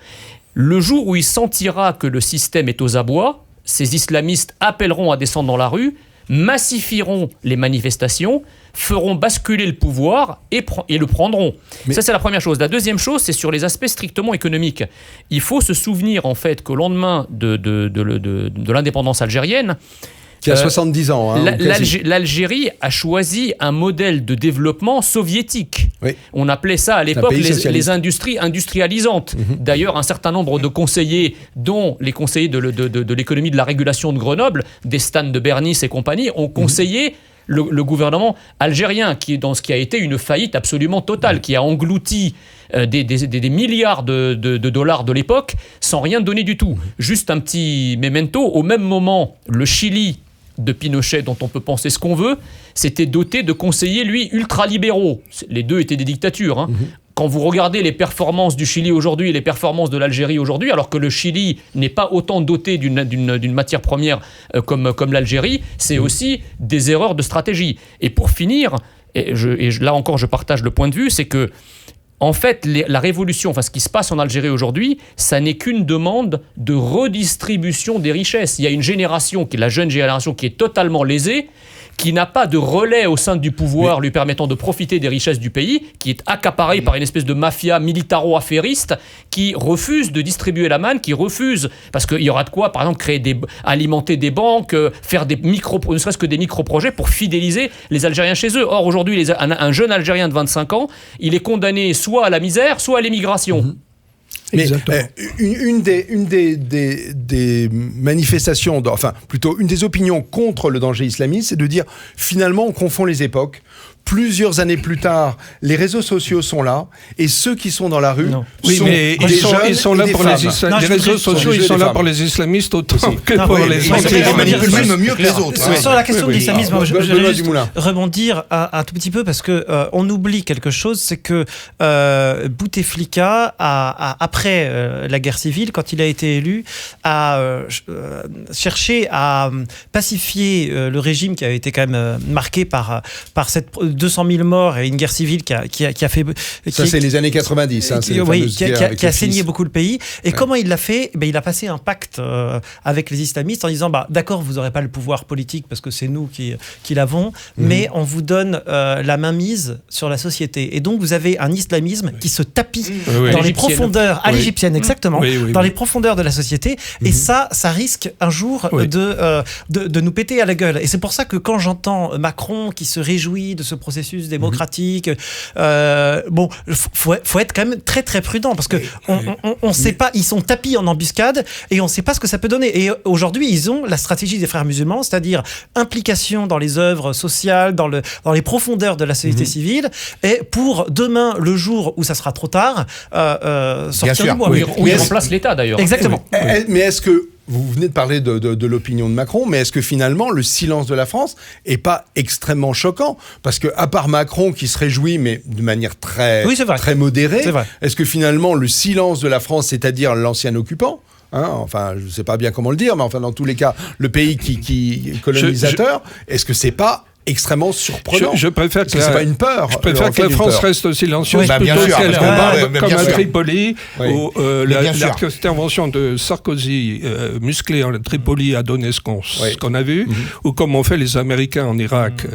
Le jour où il sentira que le système est aux abois, ces islamistes appelleront à descendre dans la rue, massifieront les manifestations, feront basculer le pouvoir et le prendront. Ça, c'est la première chose. La deuxième chose, c'est sur les aspects strictement économiques. Il faut se souvenir, en fait, qu'au lendemain de l'indépendance algérienne, qui a 70 ans. Hein, l'Algérie a choisi un modèle de développement soviétique. Oui. On appelait ça à l'époque les industries industrialisantes. D'ailleurs, un certain nombre de conseillers, dont les conseillers de l'économie de la régulation de Grenoble, des Stan de Bernis et compagnie, ont conseillé le gouvernement algérien, qui est dans ce qui a été une faillite absolument totale, qui a englouti des milliards de dollars de l'époque sans rien donner du tout. Juste un petit memento, au même moment, le Chili de Pinochet, dont on peut penser ce qu'on veut, s'était doté de conseillers, lui, ultralibéraux. Les deux étaient des dictatures. Hein. Quand vous regardez les performances du Chili aujourd'hui et les performances de l'Algérie aujourd'hui, alors que le Chili n'est pas autant doté d'une matière première comme l'Algérie, c'est aussi des erreurs de stratégie. Et pour finir, là encore je partage le point de vue, c'est que en fait, la révolution, enfin ce qui se passe en Algérie aujourd'hui, ça n'est qu'une demande de redistribution des richesses. Il y a une génération, la jeune génération, qui est totalement lésée, qui n'a pas de relais au sein du pouvoir lui permettant de profiter des richesses du pays, qui est accaparée par une espèce de mafia militaro-affairiste, qui refuse de distribuer la manne, qui refuse, parce qu'il y aura de quoi, par exemple, alimenter des banques, faire ne serait-ce que des micro-projets pour fidéliser les Algériens chez eux. Or, aujourd'hui, un jeune Algérien de 25 ans, il est condamné soit à la misère, soit à l'émigration. Mais une des manifestations, plutôt une des opinions contre le danger islamiste, c'est de dire finalement on confond les époques. Plusieurs années plus tard, les réseaux sociaux sont là et ceux qui sont dans la rue sont ils sont là pour les islamistes. Les réseaux sociaux, ils sont là pour les islamistes autant que pour les autres. Ils manipulent même mieux que les autres. Sur la question de l'islamisme, je vais juste rebondir un tout petit peu parce que on oublie quelque chose, c'est que Bouteflika après la guerre civile, quand il a été élu, a cherché à pacifier le régime qui avait été quand même marqué par cette 200 000 morts et une guerre civile qui a fait... Ça, c'est les années 90. Qui a saigné beaucoup le pays. Et comment il l'a fait ? Il a passé un pacte avec les islamistes en disant d'accord, vous n'aurez pas le pouvoir politique parce que c'est nous qui l'avons, mais on vous donne la mainmise sur la société. Et donc, vous avez un islamisme qui se tapit dans les profondeurs, à l'égyptienne, exactement, dans les profondeurs de la société. Et ça risque un jour de nous péter à la gueule. Et c'est pour ça que quand j'entends Macron qui se réjouit de ce processus démocratique, faut être quand même très très prudent parce que on sait pas, ils sont tapis en embuscade et on sait pas ce que ça peut donner. Et aujourd'hui, ils ont la stratégie des frères musulmans, c'est-à-dire implication dans les œuvres sociales, dans les profondeurs de la société civile, et pour demain, le jour où ça sera trop tard, sortir du bois. Où ils remplacent l'État d'ailleurs. Exactement. Mais est-ce que vous venez de parler de l'opinion de Macron, mais est-ce que finalement le silence de la France est pas extrêmement choquant? Parce que à part Macron qui se réjouit, mais de manière très modérée, est-ce que finalement le silence de la France, c'est-à-dire l'ancien occupant, enfin je ne sais pas bien comment le dire, mais enfin dans tous les cas le pays qui est colonisateur, est-ce que c'est pas extrêmement surprenant? Je préfère que c'est pas une peur. Je préfère que la France reste silencieuse plutôt qu'elle bombarde comme à Tripoli, où l'intervention de Sarkozy musclée en Tripoli a donné ce qu'on a vu, ou comme ont fait les Américains en Irak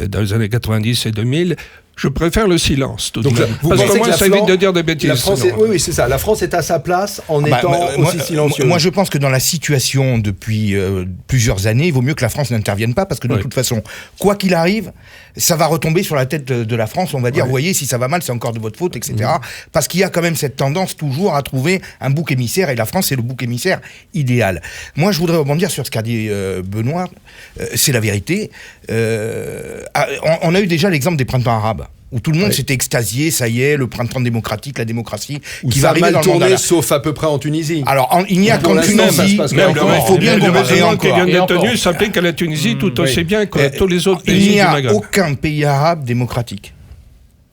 dans les années 90 et 2000. Je préfère le silence, tout de même. Parce que moi, ça évite de dire des bêtises. Oui, c'est ça. La France est à sa place en étant aussi silencieuse. Moi, je pense que dans la situation depuis plusieurs années, il vaut mieux que la France n'intervienne pas, parce que de toute façon, quoi qu'il arrive, ça va retomber sur la tête de la France. On va dire, vous voyez, si ça va mal, c'est encore de votre faute, etc. Parce qu'il y a quand même cette tendance toujours à trouver un bouc émissaire, et la France, c'est le bouc émissaire idéal. Moi, je voudrais rebondir sur ce qu'a dit Benoît. C'est la vérité. On a eu déjà l'exemple des printemps arabes, où tout le monde s'était extasié, ça y est, le printemps démocratique, la démocratie, qui va arriver dans le monde. Sauf à peu près en Tunisie. Alors, il n'y a qu'en Tunisie. Il faut bien le qui vient d'être tenu s'applique à la Tunisie tout aussi bien que tous les autres pays du Maghreb. Il n'y a aucun pays arabe démocratique.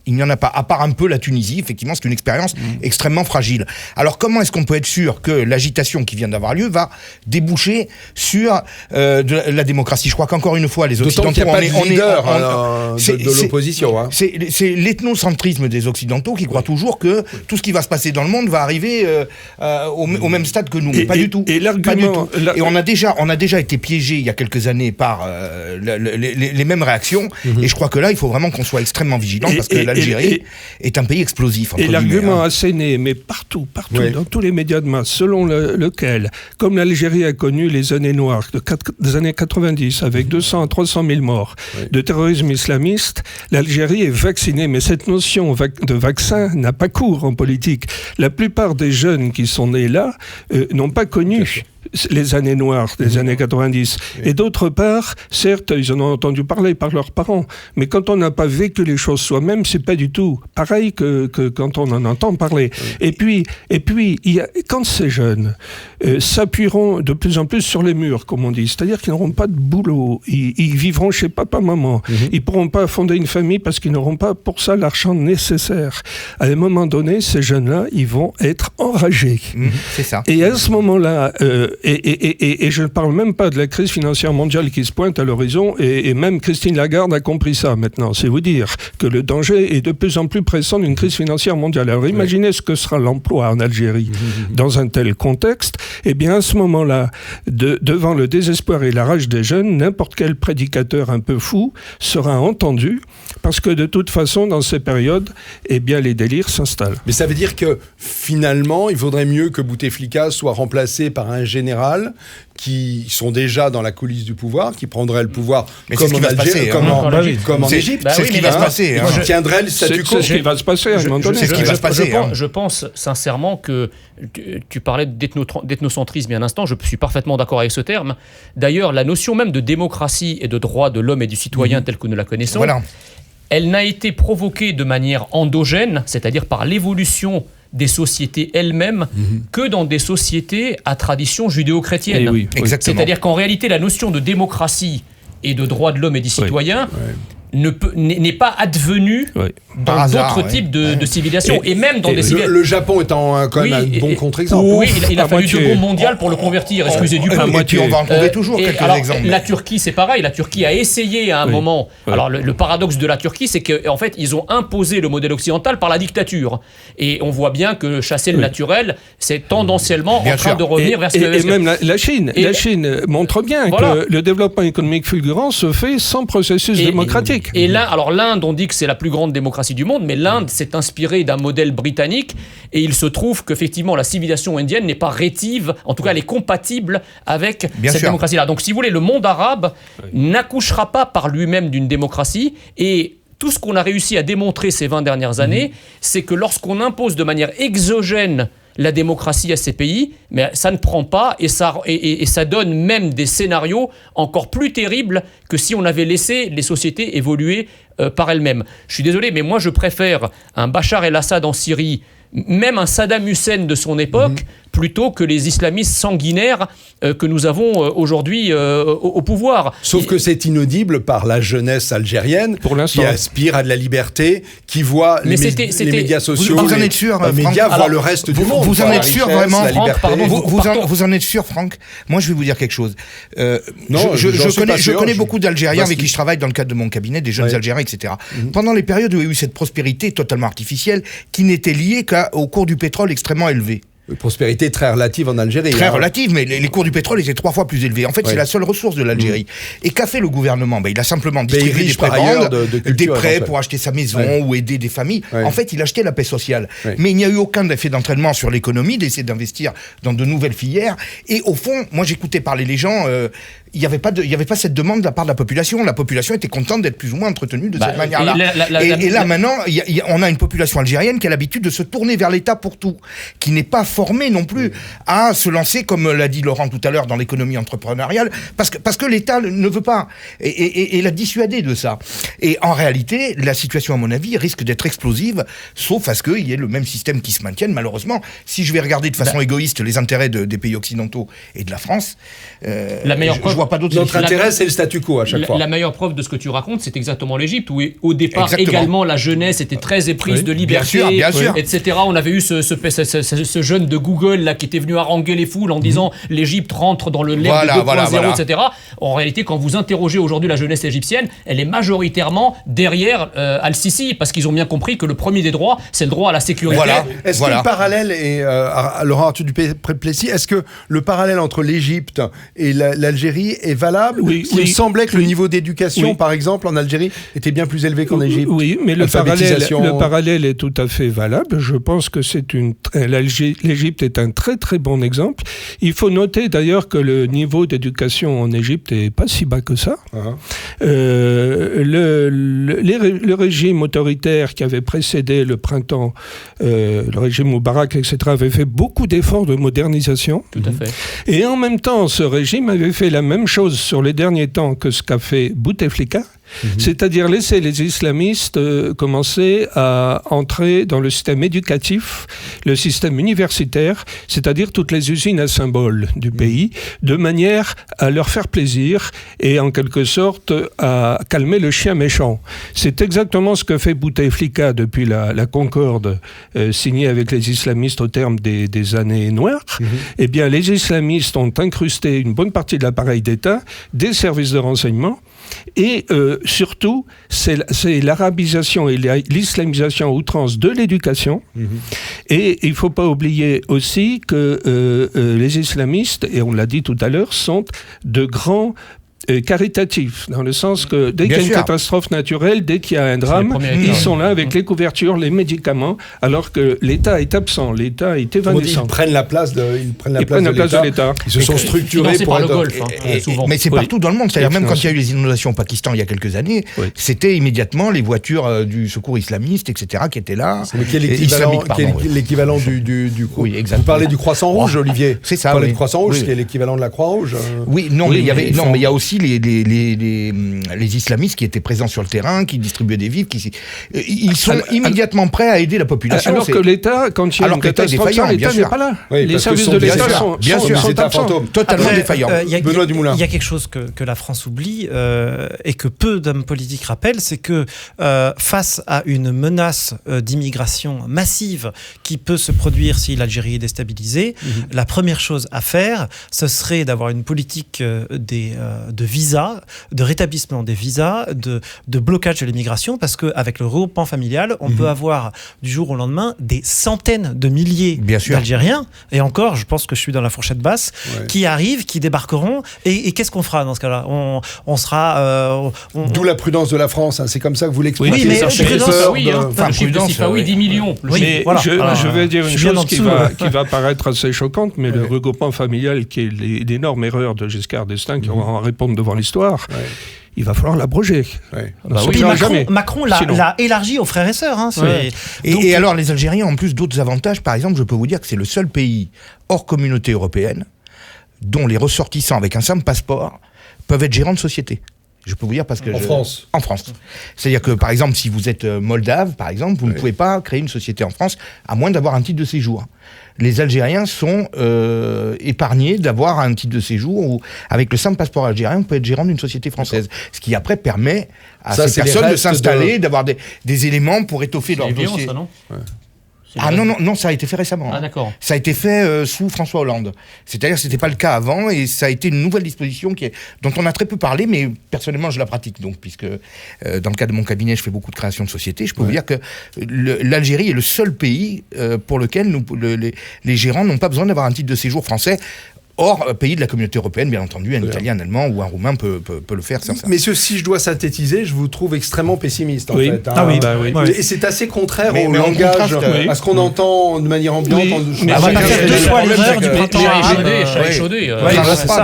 Il n'y en a pas, à part un peu la Tunisie, effectivement, c'est une expérience extrêmement fragile. Alors comment est-ce qu'on peut être sûr que l'agitation qui vient d'avoir lieu va déboucher sur de la démocratie? Je crois qu'encore une fois, les Occidentaux... D'autant qu'il n'y a pas de leader de l'opposition. C'est l'ethnocentrisme des Occidentaux qui croient toujours que tout ce qui va se passer dans le monde va arriver au même stade que nous. Pas du tout. Et l'argument... Et on a déjà été piégé il y a quelques années par les mêmes réactions. Et je crois que là, il faut vraiment qu'on soit extrêmement vigilant, parce que l'Algérie est un pays explosif. Et l'argument asséné, mais partout, dans tous les médias de masse, selon lequel, comme l'Algérie a connu les années noires des années 90, avec 200 à 300 000 morts de terrorisme islamiste, l'Algérie est vaccinée. Mais cette notion de vaccin n'a pas cours en politique. La plupart des jeunes qui sont nés là n'ont pas connu les années noires des années 90. Et d'autre part, certes, ils en ont entendu parler par leurs parents, mais quand on n'a pas vécu les choses soi-même, c'est pas du tout pareil que quand on en entend parler. Et puis, quand ces jeunes s'appuieront de plus en plus sur les murs, comme on dit, c'est-à-dire qu'ils n'auront pas de boulot, ils vivront chez papa-maman, ils pourront pas fonder une famille parce qu'ils n'auront pas pour ça l'argent nécessaire. À un moment donné, ces jeunes-là, ils vont être enragés. C'est ça. Et à ce moment-là, et je ne parle même pas de la crise financière mondiale qui se pointe à l'horizon, et même Christine Lagarde a compris ça maintenant. C'est vous dire que le danger est de plus en plus pressant d'une crise financière mondiale. Alors imaginez ce que sera l'emploi en Algérie dans un tel contexte. Eh bien à ce moment-là, devant le désespoir et la rage des jeunes, n'importe quel prédicateur un peu fou sera entendu, parce que de toute façon, dans ces périodes, eh bien les délires s'installent. Mais ça veut dire que finalement, il vaudrait mieux que Bouteflika soit remplacé par un général qui sont déjà dans la coulisse du pouvoir, qui prendrait le pouvoir comme en Algérie, comme en Égypte. C'est ce qui va se passer. Qui tiendrait le statu quo. C'est ce qui va se passer. Je pense sincèrement que tu parlais d'ethnocentrisme il y a un instant, je suis parfaitement d'accord avec ce terme. D'ailleurs, la notion même de démocratie et de droit de l'homme et du citoyen telle que nous la connaissons, elle n'a été provoquée de manière endogène, c'est-à-dire par l'évolution des sociétés elles-mêmes, que dans des sociétés à tradition judéo-chrétienne. Oui, exactement. C'est-à-dire qu'en réalité, la notion de démocratie et de droit de l'homme et du citoyen n'est pas advenue dans d'autres types de civilisations. Et même dans des civilisations... Le Japon étant quand même un bon contre-exemple. Oui, il a fallu 2 bombes mondiales pour le convertir. Excusez du peu. Et puis on va en trouver toujours quelques exemples. La Turquie, c'est pareil. La Turquie a essayé à un moment... Alors le paradoxe de la Turquie, c'est qu'en fait, ils ont imposé le modèle occidental par la dictature. Et on voit bien que chasser le naturel, c'est tendanciellement en train de revenir vers ce que... Et même la Chine montre bien que le développement économique fulgurant se fait sans processus démocratique. Et l'Inde, on dit que c'est la plus grande démocratie du monde, mais l'Inde s'est inspirée d'un modèle britannique, et il se trouve qu'effectivement la civilisation indienne n'est pas rétive, en tout cas elle est compatible avec cette démocratie-là. Donc si vous voulez, le monde arabe n'accouchera pas par lui-même d'une démocratie, et tout ce qu'on a réussi à démontrer ces 20 dernières années, c'est que lorsqu'on impose de manière exogène la démocratie à ces pays, mais ça ne prend pas, et ça donne même des scénarios encore plus terribles que si on avait laissé les sociétés évoluer par elles-mêmes. Je suis désolé, mais moi je préfère un Bachar el-Assad en Syrie, même un Saddam Hussein de son époque, plutôt que les islamistes sanguinaires que nous avons aujourd'hui au pouvoir. Sauf que c'est inaudible par la jeunesse algérienne Pour l'instant. qui aspire à de la liberté, qui voit les médias sociaux, vous en êtes sûr, les Franck médias voient Alors, le reste du vous- monde. vous en voient la êtes sûr, richesse, vraiment, la Franck, liberté. pardon, Vous en êtes sûr, Franck? Moi, je vais vous dire quelque chose. Non, je j'en suis pas je sûr, connais je- beaucoup d'Algériens avec Voici. qui je travaille dans le cadre de mon cabinet, des jeunes Ouais. Algériens, etc. Pendant les périodes où il y a eu cette prospérité totalement artificielle, qui n'était liée qu'au cours du pétrole extrêmement élevé. Prospérité très relative en Algérie. Très hein. relative, mais les cours du pétrole étaient 3 fois plus élevés. En fait, Ouais. c'est la seule ressource de l'Algérie. Et qu'a fait le gouvernement? Il a simplement distribué riche des par ailleurs prébendes, de culture des prêts éventuelle. pour acheter sa maison Ouais. ou aider des familles. Ouais. En fait, il achetait la paix sociale. Ouais. Mais il n'y a eu aucun effet d'entraînement sur l'économie, d'essayer d'investir dans de nouvelles filières. Et au fond, moi, j'écoutais parler les gens. Il n'y avait pas cette demande de la part de la population. La population était contente d'être plus ou moins entretenue de cette manière-là. Et là, maintenant, on a une population algérienne qui a l'habitude de se tourner vers l'État pour tout, qui n'est pas formée non plus à se lancer, comme l'a dit Laurent tout à l'heure, dans l'économie entrepreneuriale, parce que l'État ne veut pas, et l'a dissuadé de ça. Et en réalité, la situation, à mon avis, risque d'être explosive, sauf à ce qu'il y ait le même système qui se maintienne, malheureusement. Si je vais regarder de façon égoïste les intérêts des pays occidentaux et de la France, La meilleure je preuve- vois pas d'autres Notre solutions. intérêt, c'est le statu quo à chaque fois. La meilleure preuve de ce que tu racontes, c'est exactement l'Égypte, où au départ Exactement. également la jeunesse était très éprise Oui, de liberté, bien sûr. etc. On avait eu ce jeune de Google là qui était venu haranguer les foules en disant l'Égypte rentre dans l'ère Voilà, de 2.0, voilà. etc. En réalité, quand vous interrogez aujourd'hui la jeunesse égyptienne, elle est majoritairement derrière Al-Sisi, parce qu'ils ont bien compris que le premier des droits, c'est le droit à la sécurité. Voilà. Est-ce que le parallèle est, Laurent Arthur Duplessis, est-ce que le parallèle entre l'Égypte et l'Algérie est valable? Oui, Il me oui. semblait que le niveau d'éducation, Oui. par exemple, en Algérie, était bien plus élevé qu'en Égypte. Oui, mais le Alphabétisation. parallèle est tout à fait valable. Je pense que l'Égypte est un très très bon exemple. Il faut noter d'ailleurs que le niveau d'éducation en Égypte est pas si bas que ça. Uh-huh. Le régime autoritaire qui avait précédé le printemps, le régime Moubarak, etc., avait fait beaucoup d'efforts de modernisation. Tout à fait. Et en même temps, ce régime avait fait la même chose sur les derniers temps que ce qu'a fait Bouteflika, c'est-à-dire laisser les islamistes commencer à entrer dans le système éducatif, le système universitaire, c'est-à-dire toutes les usines à symboles du pays, de manière à leur faire plaisir et en quelque sorte à calmer le chien méchant. C'est exactement ce que fait Bouteflika depuis la concorde signée avec les islamistes au terme des années noires. Eh bien, les islamistes ont incrusté une bonne partie de l'appareil d'État, des services de renseignement, et surtout, c'est l'arabisation et l'islamisation à outrance de l'éducation. Et il ne faut pas oublier aussi que les islamistes, et on l'a dit tout à l'heure, sont de grands caritatifs, dans le sens que dès qu'il y a une catastrophe naturelle, dès qu'il y a un drame, ils sont là avec les couvertures, les médicaments, alors que l'État est absent, l'État est évanescent. Ils prennent la place de l'État. Ils se sont structurés Financés pour par le être... Golfe, souvent. Mais c'est Oui. partout dans le monde. C'est-à-dire Et même quand financé. il y a eu les inondations au Pakistan il y a quelques années, Oui. c'était immédiatement les voitures du secours islamiste, etc., qui étaient là. Mais quel Et équivalent, islamique, pardon, oui. l'équivalent du Oui, exactement. Vous parlez du Croissant Rouge, Olivier. C'est ça, Vous parlez oui. du Croissant Rouge, Oui. qui est l'équivalent de la Croix-Rouge. Oui, non, Oui, mais il y avait, mais non, mais il y a aussi les islamistes qui étaient présents sur le terrain, qui distribuaient des vivres, ils sont immédiatement prêts à aider la population. Alors que l'État, quand il y a Alors une que l'État est catastrophe, défaillant, l'État bien n'est sûr. pas là. Oui, Les parce que services sont de bien l'État sûr, sont bien sûr, sont c'est un absents. fantôme. totalement Après, défaillant. Benoît Dumoulin. Il y a quelque chose que la France oublie et que peu d'hommes politiques rappellent, c'est que face à une menace d'immigration massive qui peut se produire si l'Algérie est déstabilisée, la première chose à faire, ce serait d'avoir une politique de visas, de rétablissement des visas, de blocage de l'immigration, parce qu'avec le regroupement familial, on peut avoir du jour au lendemain des centaines de milliers Bien sûr. d'Algériens, et encore, je pense que je suis dans la fourchette basse, Ouais. qui arrivent, qui débarqueront, et qu'est-ce qu'on fera dans ce cas-là? On sera... D'où la prudence de la France, hein. C'est comme ça que vous l'expliquez. Oui, mais Ça, prudence, j'ai Le peur Sifaoui, de- hein. Le chiffre de Sifaoui, 10 millions. Le Oui, chiffre. Mais voilà. je vais dire je une suis bien chose en qui dessous, va paraître assez choquante, mais le regroupement familial, qui est l'énorme erreur de Giscard d'Estaing, qui va en répondre devant l'histoire, il va falloir l'abroger. Ouais. On ne Bah oui, Puis sortira jamais. Macron Sinon. l'a élargi aux frères et sœurs. Hein, Ouais. Et alors, les Algériens ont en plus d'autres avantages. Par exemple, je peux vous dire que c'est le seul pays hors communauté européenne dont les ressortissants avec un simple passeport peuvent être gérants de société. Je peux vous dire parce que... France. En France. C'est-à-dire que, par exemple, si vous êtes moldave, par exemple, vous ne pouvez pas créer une société en France à moins d'avoir un titre de séjour. Les Algériens sont épargnés d'avoir un titre de séjour où, avec le simple passeport algérien, on peut être gérant d'une société française. Ce qui, après, permet à ces personnes de s'installer, d'avoir des éléments pour étoffer leur dossier. dossier. Ça, non Non, ça a été fait récemment. Ah, d'accord. Ça a été fait sous François Hollande. C'est-à-dire que c'était pas le cas avant, et ça a été une nouvelle disposition dont on a très peu parlé, mais personnellement je la pratique. Donc, puisque dans le cadre de mon cabinet, je fais beaucoup de création de sociétés, je peux vous dire que l'Algérie est le seul pays pour lequel les gérants n'ont pas besoin d'avoir un titre de séjour français. Hors pays de la communauté européenne, bien entendu, un Italien, un Allemand ou un Roumain peut le faire sans ça. Messieurs, si je dois synthétiser, je vous trouve extrêmement pessimiste, en fait. Ah oui, oui. Et c'est assez contraire Mais au langage, à ce qu'on entend de manière ambiante. Mais on va pas faire 2 fois l'erreur du printemps arabe. Échaudé.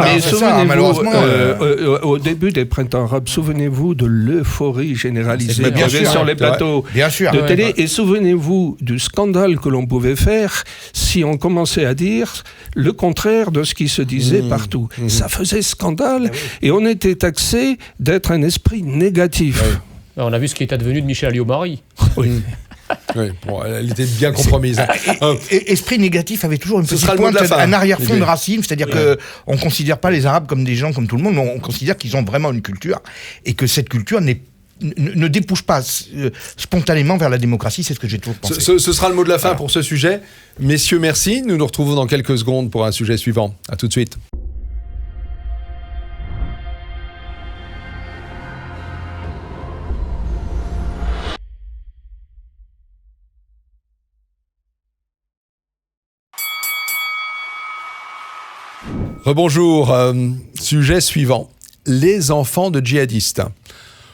Mais souvenez-vous, malheureusement, au début des printemps arabes, souvenez-vous de l'euphorie généralisée qu'il y bien avait sûr, sur les plateaux bien sûr. de télé. Et souvenez-vous du scandale que l'on pouvait faire si on commençait à dire le contraire de ce qui se disait partout. Ça faisait scandale et on était taxé d'être un esprit négatif. On a vu ce qui est advenu de Michel Alliot-Marie. Oui, bon, elle était bien compromise. Esprit négatif avait toujours une Ce petite sera le mot de pointe, la fin. un arrière-fond de racisme, c'est-à-dire que on considère pas les Arabes comme des gens comme tout le monde, on considère qu'ils ont vraiment une culture et que cette culture ne débouche pas spontanément vers la démocratie, c'est ce que j'ai toujours pensé. Ce sera le mot de la fin pour ce sujet. Messieurs, merci. Nous nous retrouvons dans quelques secondes pour un sujet suivant. À tout de suite. Rebonjour. Sujet suivant. Les enfants de djihadistes.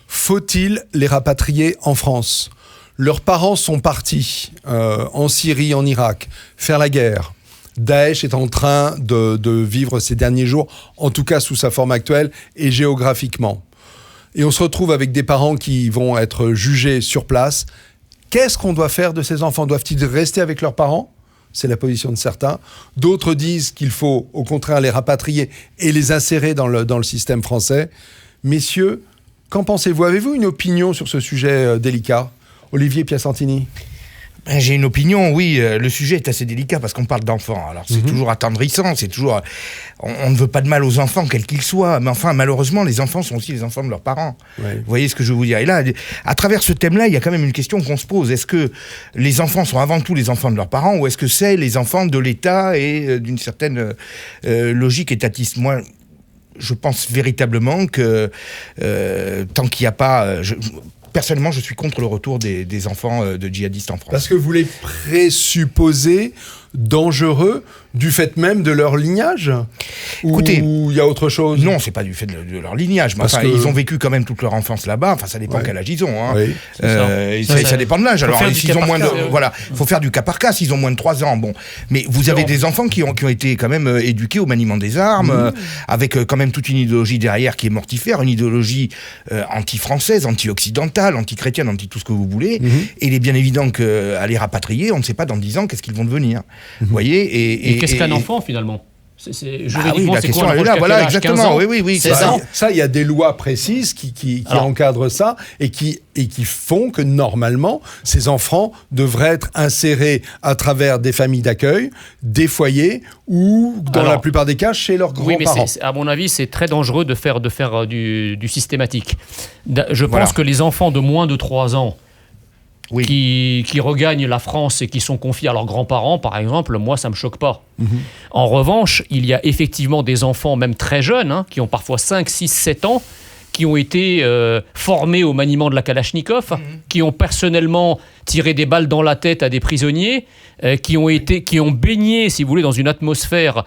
Faut-il les rapatrier en France ? Leurs parents sont partis en Syrie, en Irak, faire la guerre. Daesh est en train de vivre ces derniers jours, en tout cas sous sa forme actuelle et géographiquement. Et on se retrouve avec des parents qui vont être jugés sur place. Qu'est-ce qu'on doit faire de ces enfants ? Doivent-ils rester avec leurs parents ? C'est la position de certains. D'autres disent qu'il faut au contraire les rapatrier et les insérer dans le système français. Messieurs, qu'en pensez-vous ? Avez-vous une opinion sur ce sujet délicat ? Olivier Piacentini ? J'ai une opinion, oui. Le sujet est assez délicat parce qu'on parle d'enfants. Alors c'est toujours attendrissant, c'est toujours... On ne veut pas de mal aux enfants, quels qu'ils soient. Mais enfin, malheureusement, les enfants sont aussi les enfants de leurs parents. Ouais. Vous voyez ce que je veux vous dire ? Et là, à travers ce thème-là, il y a quand même une question qu'on se pose. Est-ce que les enfants sont avant tout les enfants de leurs parents ou est-ce que c'est les enfants de l'État et d'une certaine logique étatiste ? Moi, je pense véritablement que tant qu'il n'y a pas... Personnellement, je suis contre le retour des enfants de djihadistes en France. Parce que vous les présupposez dangereux du fait même de leur lignage ? Écoutez, ou il y a autre chose ? Non, c'est pas du fait de leur lignage. Mais enfin, ils ont vécu quand même toute leur enfance là-bas. Enfin, ça dépend quel âge ils ont. Hein. Oui, ça dépend de l'âge. Alors, s'ils ont moins de, voilà, faut faire du cas par cas. S'ils ont moins de 3 ans, bon. Mais vous avez des enfants qui ont été quand même éduqués au maniement des armes, avec quand même toute une idéologie derrière qui est mortifère, une idéologie anti-française, anti-occidentale, anti-chrétienne, anti tout ce que vous voulez. Et il est bien évident qu'à les rapatrier, on ne sait pas dans 10 ans qu'est-ce qu'ils vont devenir. Vous voyez, et qu'est-ce qu'un enfant finalement ? La question elle est là, voilà, exactement. Oui, c'est ça. Ça, il y a des lois précises qui encadrent ça et qui font que normalement, ces enfants devraient être insérés à travers des familles d'accueil, des foyers ou, dans la plupart des cas, chez leurs grands-parents. Mais à mon avis, c'est très dangereux de faire du systématique. Je pense que les enfants de moins de 3 ans qui regagnent la France et qui sont confiés à leurs grands-parents, par exemple, moi, ça ne me choque pas. En revanche, il y a effectivement des enfants, même très jeunes, qui ont parfois 5, 6, 7 ans, qui ont été formés au maniement de la Kalachnikov, qui ont personnellement tiré des balles dans la tête à des prisonniers, qui ont baigné, si vous voulez, dans une atmosphère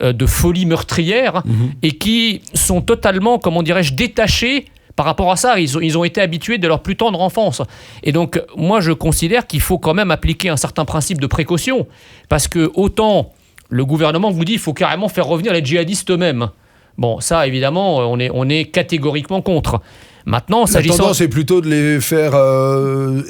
de folie meurtrière, et qui sont totalement, comment dirais-je, détachés par rapport à ça. Ils ont été habitués de leur plus tendre enfance. Et donc, moi, je considère qu'il faut quand même appliquer un certain principe de précaution. Parce que autant le gouvernement vous dit qu'il faut carrément faire revenir les djihadistes eux-mêmes. Bon, ça, évidemment, on est catégoriquement contre. Maintenant, La s'agissant... tendance est plutôt de les faire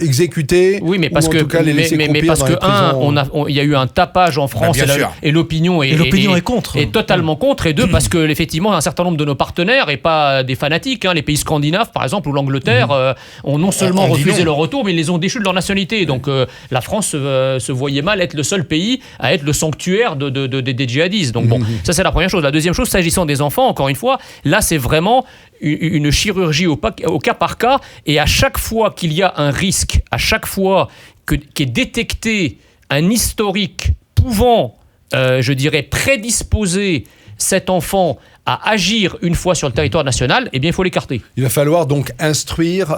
exécuter. Oui, mais ou parce en que, tout cas les laisser croupir parce dans que les prisons. il y a eu un tapage en France bien sûr. et l'opinion est contre. est totalement contre. Et deux, parce que effectivement, un certain nombre de nos partenaires et pas des fanatiques, les pays scandinaves par exemple ou l'Angleterre ont non seulement On dit refusé non. leur retour, mais ils les ont déchus de leur nationalité. Donc la France se voyait mal être le seul pays à être le sanctuaire des djihadistes. Donc bon, ça c'est la première chose. La deuxième chose, s'agissant des enfants, encore une fois, là c'est vraiment une chirurgie au cas par cas, et à chaque fois qu'il y a un risque, à chaque fois qu'est détecté un historique pouvant, je dirais, prédisposer cet enfant à agir une fois sur le territoire national, eh bien il faut l'écarter. Il va falloir donc instruire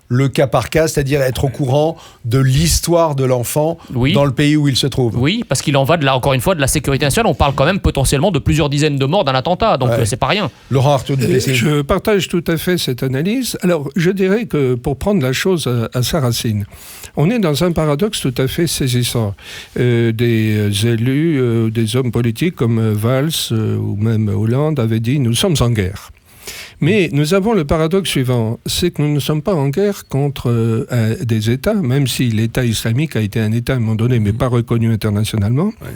le cas par cas, c'est-à-dire être au courant de l'histoire de l'enfant dans le pays où il se trouve. Oui, parce qu'il en va, encore une fois, de la sécurité nationale. On parle quand même potentiellement de plusieurs dizaines de morts d'un attentat, donc c'est pas rien. Laurent Arthaud Duplessis. Je partage tout à fait cette analyse. Alors, je dirais que pour prendre la chose à sa racine, on est dans un paradoxe tout à fait saisissant. Des élus, des hommes politiques comme Valls ou même Hollande avaient dit « nous sommes en guerre ». Mais nous avons le paradoxe suivant, c'est que nous ne sommes pas en guerre contre des États, même si l'État islamique a été un État à un moment donné, mais pas reconnu internationalement. Ouais.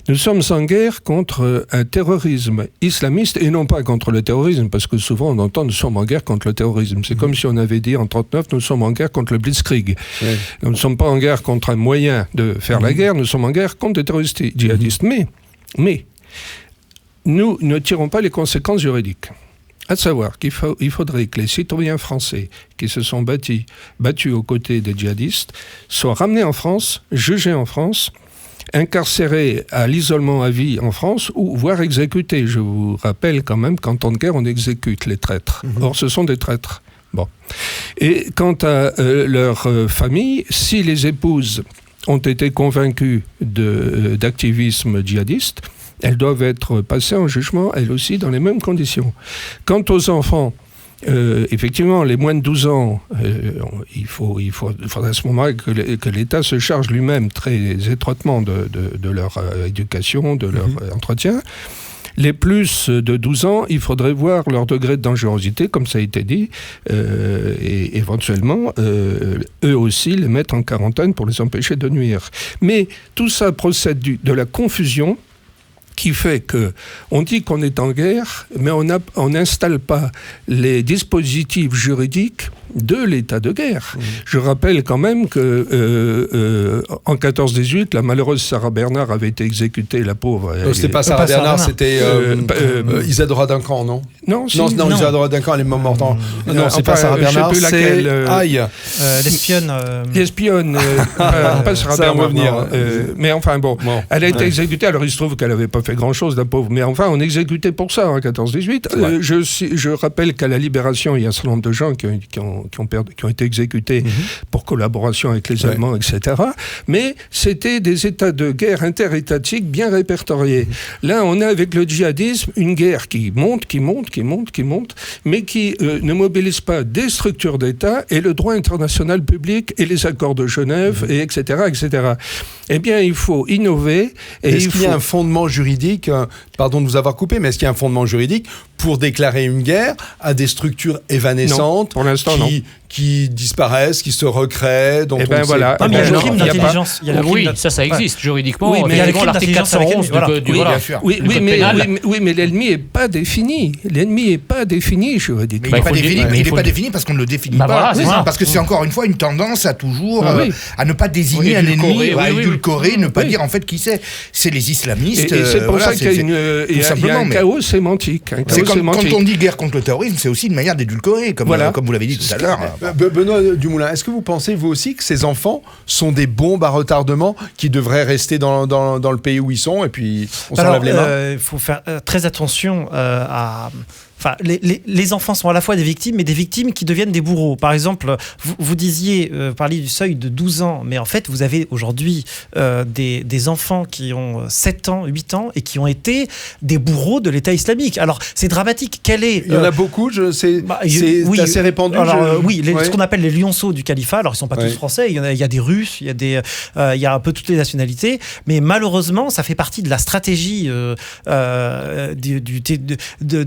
Nous sommes en guerre contre un terrorisme islamiste, et non pas contre le terrorisme, parce que souvent on entend « nous sommes en guerre contre le terrorisme ». C'est comme si on avait dit en 1939 « nous sommes en guerre contre le Blitzkrieg ». Nous ne sommes pas en guerre contre un moyen de faire la guerre, nous sommes en guerre contre des terroristes djihadistes. Mais nous ne tirons pas les conséquences juridiques. À savoir qu'il faudrait que les citoyens français qui se sont battus aux côtés des djihadistes soient ramenés en France, jugés en France, incarcérés à l'isolement à vie en France ou voire exécutés. Je vous rappelle quand même qu'en temps de guerre, on exécute les traîtres. Or, ce sont des traîtres. Bon. Et quant à leur famille, si les épouses ont été convaincues d'activisme djihadiste, elles doivent être passées en jugement, elles aussi, dans les mêmes conditions. Quant aux enfants, effectivement, les moins de 12 ans, il faudra à ce moment que l'État se charge lui-même très étroitement de leur éducation, de leur entretien. Les plus de 12 ans, il faudrait voir leur degré de dangerosité, comme ça a été dit, et éventuellement, eux aussi, les mettre en quarantaine pour les empêcher de nuire. Mais tout ça procède de la confusion qui fait qu'on dit qu'on est en guerre, mais on n'installe pas les dispositifs juridiques de l'état de guerre. Je rappelle quand même que en 14-18, la malheureuse Sarah Bernard avait été exécutée, la pauvre. C'était pas Sarah Bernard, c'était Isadora Duncan, non? Non, Isadora Duncan, elle est morte. Non, c'est pas Sarah Bernard, c'est l'espionne. L'espionne, pas Sarah Bernard. Mais enfin bon, elle a été exécutée. Alors il se trouve qu'elle n'avait pas fait grand-chose, la pauvre. Mais enfin, on exécutait pour ça, en 14-18. Je rappelle qu'à la Libération, il y a un certain nombre de gens qui ont été exécutés pour collaboration avec les Allemands, etc. Mais c'était des états de guerre interétatiques bien répertoriés. Là, on a avec le djihadisme une guerre qui monte, mais qui ne mobilise pas des structures d'État et le droit international public et les accords de Genève, et etc., etc. Eh bien, il faut innover. Est-ce qu'il y a un fondement juridique, pardon de vous avoir coupé, mais est-ce qu'il y a un fondement juridique pour déclarer une guerre à des structures évanescentes, pour l'instant, qui disparaissent, qui se recréent, dont on voilà. Il y a le crime d'intelligence. Oui, ça existe juridiquement. Oui, mais il y a le crime l'article d'intelligence 411 du Oui, mais l'ennemi n'est pas défini. L'ennemi n'est pas défini juridiquement. Mais il n'est pas défini parce qu'on ne le définit pas. Parce que c'est encore une fois une tendance à toujours à ne pas désigner un ennemi, à édulcorer, ne pas dire en fait qui c'est. C'est les islamistes. Et c'est pour ça qu'il y a un chaos sémantique. Quand on dit guerre contre le terrorisme, c'est aussi une manière d'édulcorer, comme vous l'avez dit tout à l'heure. Benoît Dumoulin, est-ce que vous pensez, vous aussi, que ces enfants sont des bombes à retardement qui devraient rester dans le pays où ils sont, et puis on s'en lave les mains? Il faut faire très attention à... Enfin, les enfants sont à la fois des victimes, mais des victimes qui deviennent des bourreaux. Par exemple, vous disiez, parliez du seuil de 12 ans, mais en fait, vous avez aujourd'hui des enfants qui ont 7 ans, 8 ans, et qui ont été des bourreaux de l'État islamique. Alors, c'est dramatique. Il y en a beaucoup, c'est assez répandu. Alors, ce qu'on appelle les lionceaux du califat, alors ils ne sont pas tous français, il y a des Russes, il y a un peu toutes les nationalités, mais malheureusement, ça fait partie de la stratégie de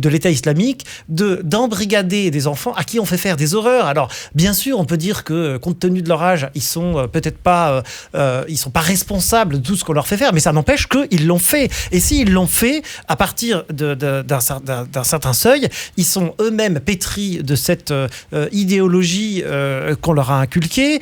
l'État islamique islamique d'embrigader des enfants à qui on fait faire des horreurs. Alors, bien sûr, on peut dire que, compte tenu de leur âge, ils sont peut-être pas, ils sont pas responsables de tout ce qu'on leur fait faire, mais ça n'empêche qu'ils l'ont fait. Et s'ils l'ont fait, à partir d'un certain seuil, ils sont eux-mêmes pétris de cette idéologie qu'on leur a inculquée.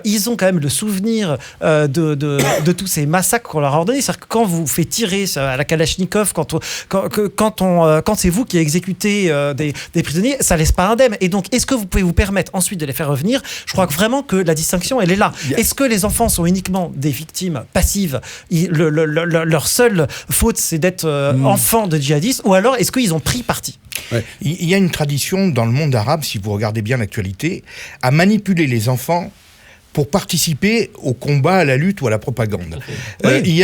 Ils ont quand même le souvenir de tous ces massacres qu'on leur a ordonnés. C'est-à-dire que quand vous faites tirer à la Kalachnikov, quand c'est vous qui exécutez des prisonniers, ça laisse pas indemne. Et donc, est-ce que vous pouvez vous permettre ensuite de les faire revenir ? Je crois vraiment que la distinction, elle est là. Est-ce que les enfants sont uniquement des victimes passives ? Leur seule faute, c'est d'être enfants de djihadistes, ou alors est-ce qu'ils ont pris parti ? Ouais. Il y a une tradition dans le monde arabe, si vous regardez bien l'actualité, à manipuler les enfants pour participer au combat, à la lutte ou à la propagande. Oui, il y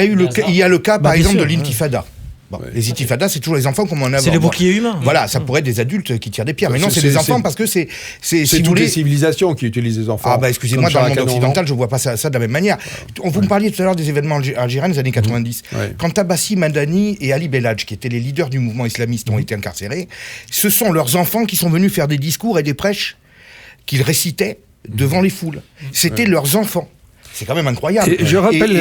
a le cas, par exemple, sûr, de l'intifada. Bon, les intifadas, c'est toujours les enfants comme on a. C'est le bouclier humain. Voilà, ça pourrait être des adultes qui tirent des pierres. Mais non, c'est des enfants parce que c'est si toutes vous voulez... les civilisations qui utilisent les enfants. Ah bah excusez-moi, dans le monde occidental, je vois pas ça de la même manière. Vous me parliez tout à l'heure des événements algériens des années 90. Ouais. Quand Abbassi Madani et Ali Belhadj, qui étaient les leaders du mouvement islamiste, ont été incarcérés, ce sont leurs enfants qui sont venus faire des discours et des prêches qu'ils récitaient devant les foules. C'était leurs enfants. C'est quand même incroyable. Et je rappelle...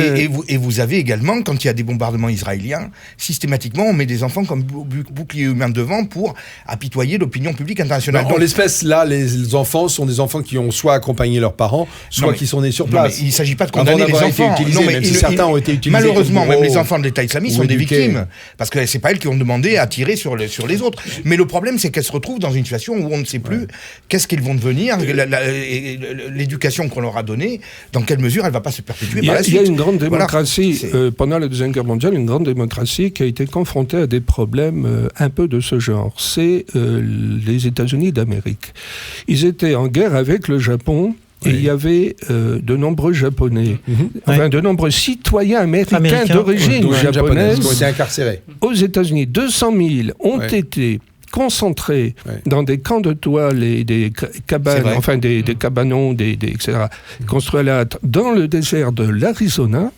Et vous avez également, quand il y a des bombardements israéliens, systématiquement, on met des enfants comme bouclier humain devant pour apitoyer l'opinion publique internationale. En l'espèce, là, les enfants sont des enfants qui ont soit accompagné leurs parents, soit qui sont nés sur place. Il ne s'agit pas de condamner les enfants. Même si certains ont été utilisés. Malheureusement, même les enfants de l'État islamique sont des victimes. Parce que c'est pas elles qui ont demandé à tirer sur les autres. Mais le problème, c'est qu'elles se retrouvent dans une situation où on ne sait plus qu'est-ce qu'ils vont devenir, l'éducation qu'on leur a donnée, dans quelle mesure elle va pas se perpétuer par la suite. Il y a une grande démocratie, pendant la Deuxième Guerre mondiale, une grande démocratie qui a été confrontée à des problèmes un peu de ce genre. C'est les États-Unis d'Amérique. Ils étaient en guerre avec le Japon. Et il y avait de nombreux Japonais, de nombreux citoyens américains d'origine japonaise qui ont été incarcérés. Aux États-Unis, 200 000 ont été concentrés dans des camps de toile et des cabanes, des cabanons, etc., construits à la hâte dans le désert de l'Arizona.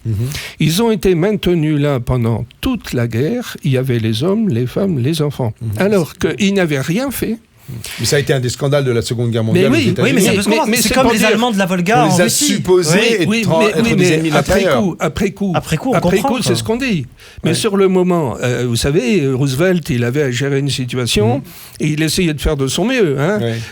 Ils ont été maintenus là pendant toute la guerre. Il y avait les hommes, les femmes, les enfants. Alors qu'ils n'avaient rien fait. Mais ça a été un des scandales de la Seconde Guerre mondiale. Mais c'est comme les Allemands de la Volga en Russie. On les a supposés être des ennemis intérieurs. Après coup, comprend, c'est ce qu'on dit. Mais sur le moment, vous savez, Roosevelt, il avait à gérer une situation et il essayait de faire de son mieux,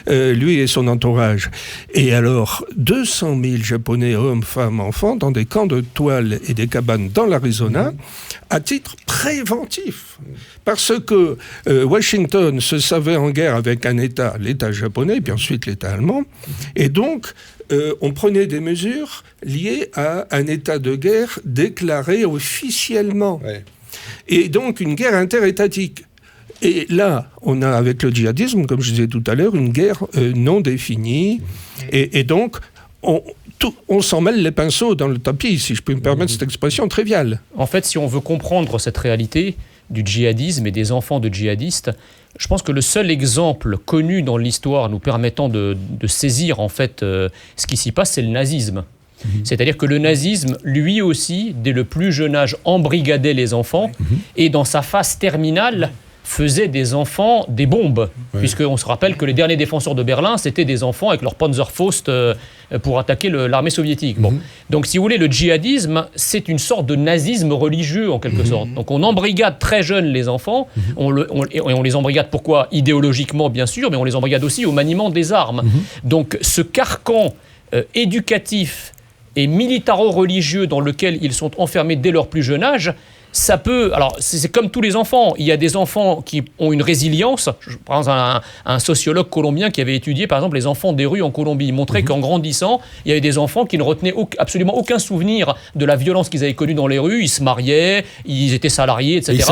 lui et son entourage. Et alors, 200 000 Japonais, hommes, femmes, enfants, dans des camps de toile et des cabanes dans l'Arizona, à titre préventif. Parce que Washington se savait en guerre avec un État, l'État japonais, puis ensuite l'État allemand, et donc on prenait des mesures liées à un état de guerre déclaré officiellement. Et donc une guerre interétatique. Et là, on a avec le djihadisme, comme je disais tout à l'heure, une guerre non définie, et donc on s'en mêle les pinceaux dans le tapis, si je peux me permettre cette expression triviale. En fait, si on veut comprendre cette réalité du djihadisme et des enfants de djihadistes, je pense que le seul exemple connu dans l'histoire nous permettant de saisir en fait ce qui s'y passe, c'est le nazisme. C'est-à-dire que le nazisme, lui aussi, dès le plus jeune âge, embrigadait les enfants et dans sa phase terminale, faisait des enfants des bombes. Puisqu'on se rappelle que les derniers défenseurs de Berlin, c'était des enfants avec leur Panzerfaust pour attaquer l'armée soviétique. Donc, si vous voulez, le djihadisme, c'est une sorte de nazisme religieux, en quelque sorte. Donc, on embrigade très jeunes les enfants. On les embrigade, pourquoi ? Idéologiquement, bien sûr, mais on les embrigade aussi au maniement des armes. Donc, ce carcan éducatif et militaro-religieux dans lequel ils sont enfermés dès leur plus jeune âge, ça peut... Alors, c'est comme tous les enfants. Il y a des enfants qui ont une résilience. Je prends un sociologue colombien qui avait étudié, par exemple, les enfants des rues en Colombie. Il montrait qu'en grandissant, il y avait des enfants qui ne retenaient absolument aucun souvenir de la violence qu'ils avaient connue dans les rues. Ils se mariaient, ils étaient salariés, etc.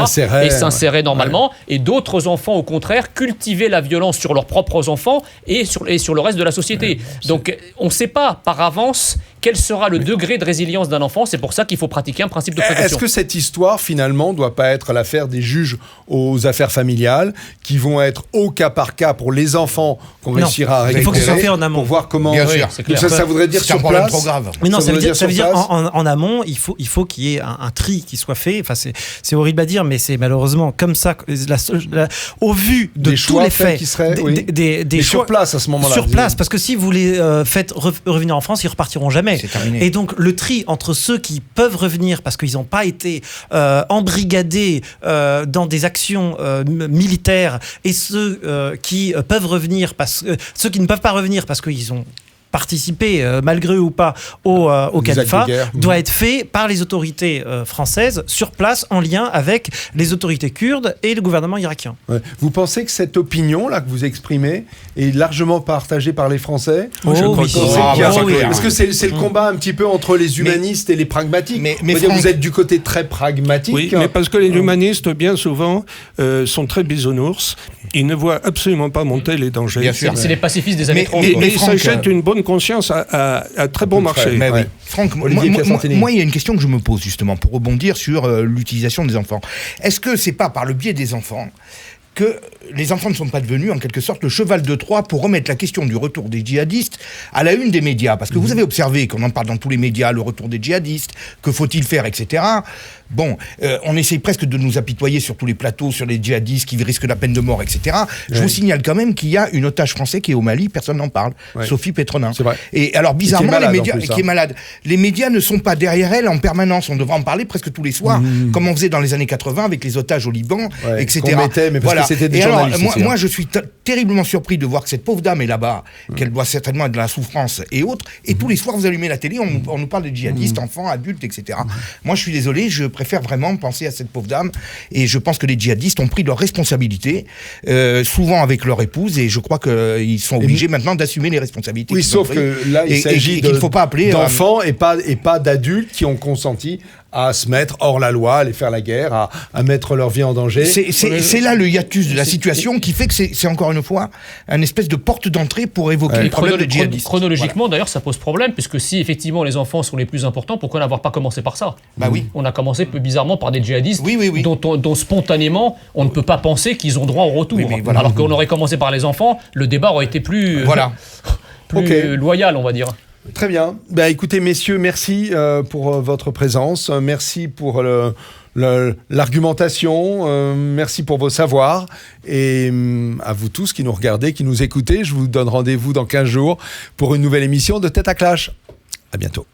Et s'inséraient normalement. Et d'autres enfants, au contraire, cultivaient la violence sur leurs propres enfants et sur le reste de la société. Donc, on ne sait pas par avance quel sera le degré de résilience d'un enfant. C'est pour ça qu'il faut pratiquer un principe de précaution. Est-ce que cette histoire l'histoire, finalement, ne doit pas être l'affaire des juges aux affaires familiales, qui vont être au cas par cas pour les enfants qu'on réussira à récupérer. Il faut que ce soit fait en amont. Pour voir comment... Bien sûr, c'est clair. Ça voudrait dire C'est un sur problème place. trop grave. Mais non, ça veut sur dire place. en amont, il faut qu'il y ait un tri qui soit fait. Enfin, c'est horrible à dire, mais c'est malheureusement comme ça. Au vu de Des tous choix les faits faits, qui seraient, oui. des Et choix sur place à ce moment-là. sur place, parce que si vous les faites revenir en France, ils repartiront jamais. C'est terminé. Et donc le tri entre ceux qui peuvent revenir parce qu'ils n'ont pas été embrigadés dans des actions militaires et ceux qui peuvent revenir ceux qui ne peuvent pas revenir parce qu'ils ont participer, malgré eux ou pas, au califat, doit être fait par les autorités françaises sur place en lien avec les autorités kurdes et le gouvernement irakien. Ouais. Vous pensez que cette opinion-là que vous exprimez est largement partagée par les Français? Oui. Parce que c'est le combat un petit peu entre les humanistes et les pragmatiques. Mais vous êtes du côté très pragmatique. Oui, mais parce que les humanistes, bien souvent, sont très bisounours. Ils ne voient absolument pas monter les dangers. Bien sûr. C'est les pacifistes des années 30. Et Mais ils Franck, s'achètent une bonne conscience à très bon marché. Mais Ouais. oui. Franck, Olivier Piacentini. moi, il y a une question que je me pose justement pour rebondir sur l'utilisation des enfants. Est-ce que c'est pas par le biais des enfants que les enfants ne sont pas devenus en quelque sorte le cheval de Troie pour remettre la question du retour des djihadistes à la une des médias? Parce que vous avez observé qu'on en parle dans tous les médias, le retour des djihadistes, que faut-il faire, etc. Bon, on essaye presque de nous apitoyer sur tous les plateaux, sur les djihadistes qui risquent la peine de mort, etc. Je vous signale quand même qu'il y a une otage français qui est au Mali, personne n'en parle, Sophie Petronin. C'est vrai. Et alors bizarrement, malade, les médias, en plus, qui est malade, les médias ne sont pas derrière elle en permanence. On devrait en parler presque tous les soirs, comme on faisait dans les années 80 avec les otages au Liban, etc. Qu'on mettait, mais parce que c'était des journalistes aussi, moi, je suis terriblement surpris de voir que cette pauvre dame est là-bas, qu'elle doit certainement être de la souffrance et autres. Et tous les soirs, vous allumez la télé, on nous parle de djihadistes, enfants, adultes, etc. Moi, je suis désolé, je préfère vraiment penser à cette pauvre dame. Et je pense que les djihadistes ont pris leurs responsabilités, souvent avec leur épouse, et je crois qu'ils sont obligés maintenant d'assumer les responsabilités. Oui, qu'ils sauf ont prises. que là, il s'agit qu'il ne faut pas appeler d'enfants et pas d'adultes qui ont consenti à se mettre hors la loi, à aller faire la guerre, à mettre leur vie en danger. C'est là le hiatus de la situation qui fait que c'est encore une fois une espèce de porte d'entrée pour évoquer le problème des djihadistes. Chronologiquement, d'ailleurs, ça pose problème, puisque si effectivement les enfants sont les plus importants, pourquoi n'avoir pas commencé par ça? Bah oui. On a commencé peu bizarrement par des djihadistes Oui. dont spontanément on ne peut pas penser qu'ils ont droit au retour. Oui, mais voilà. Alors qu'on aurait commencé par les enfants, le débat aurait été plus, loyal, on va dire. Très bien. Écoutez, messieurs, merci pour votre présence. Merci pour l'argumentation. Merci pour vos savoirs. Et à vous tous qui nous regardez, qui nous écoutez, je vous donne rendez-vous dans 15 jours pour une nouvelle émission de Tête à Clash. À bientôt.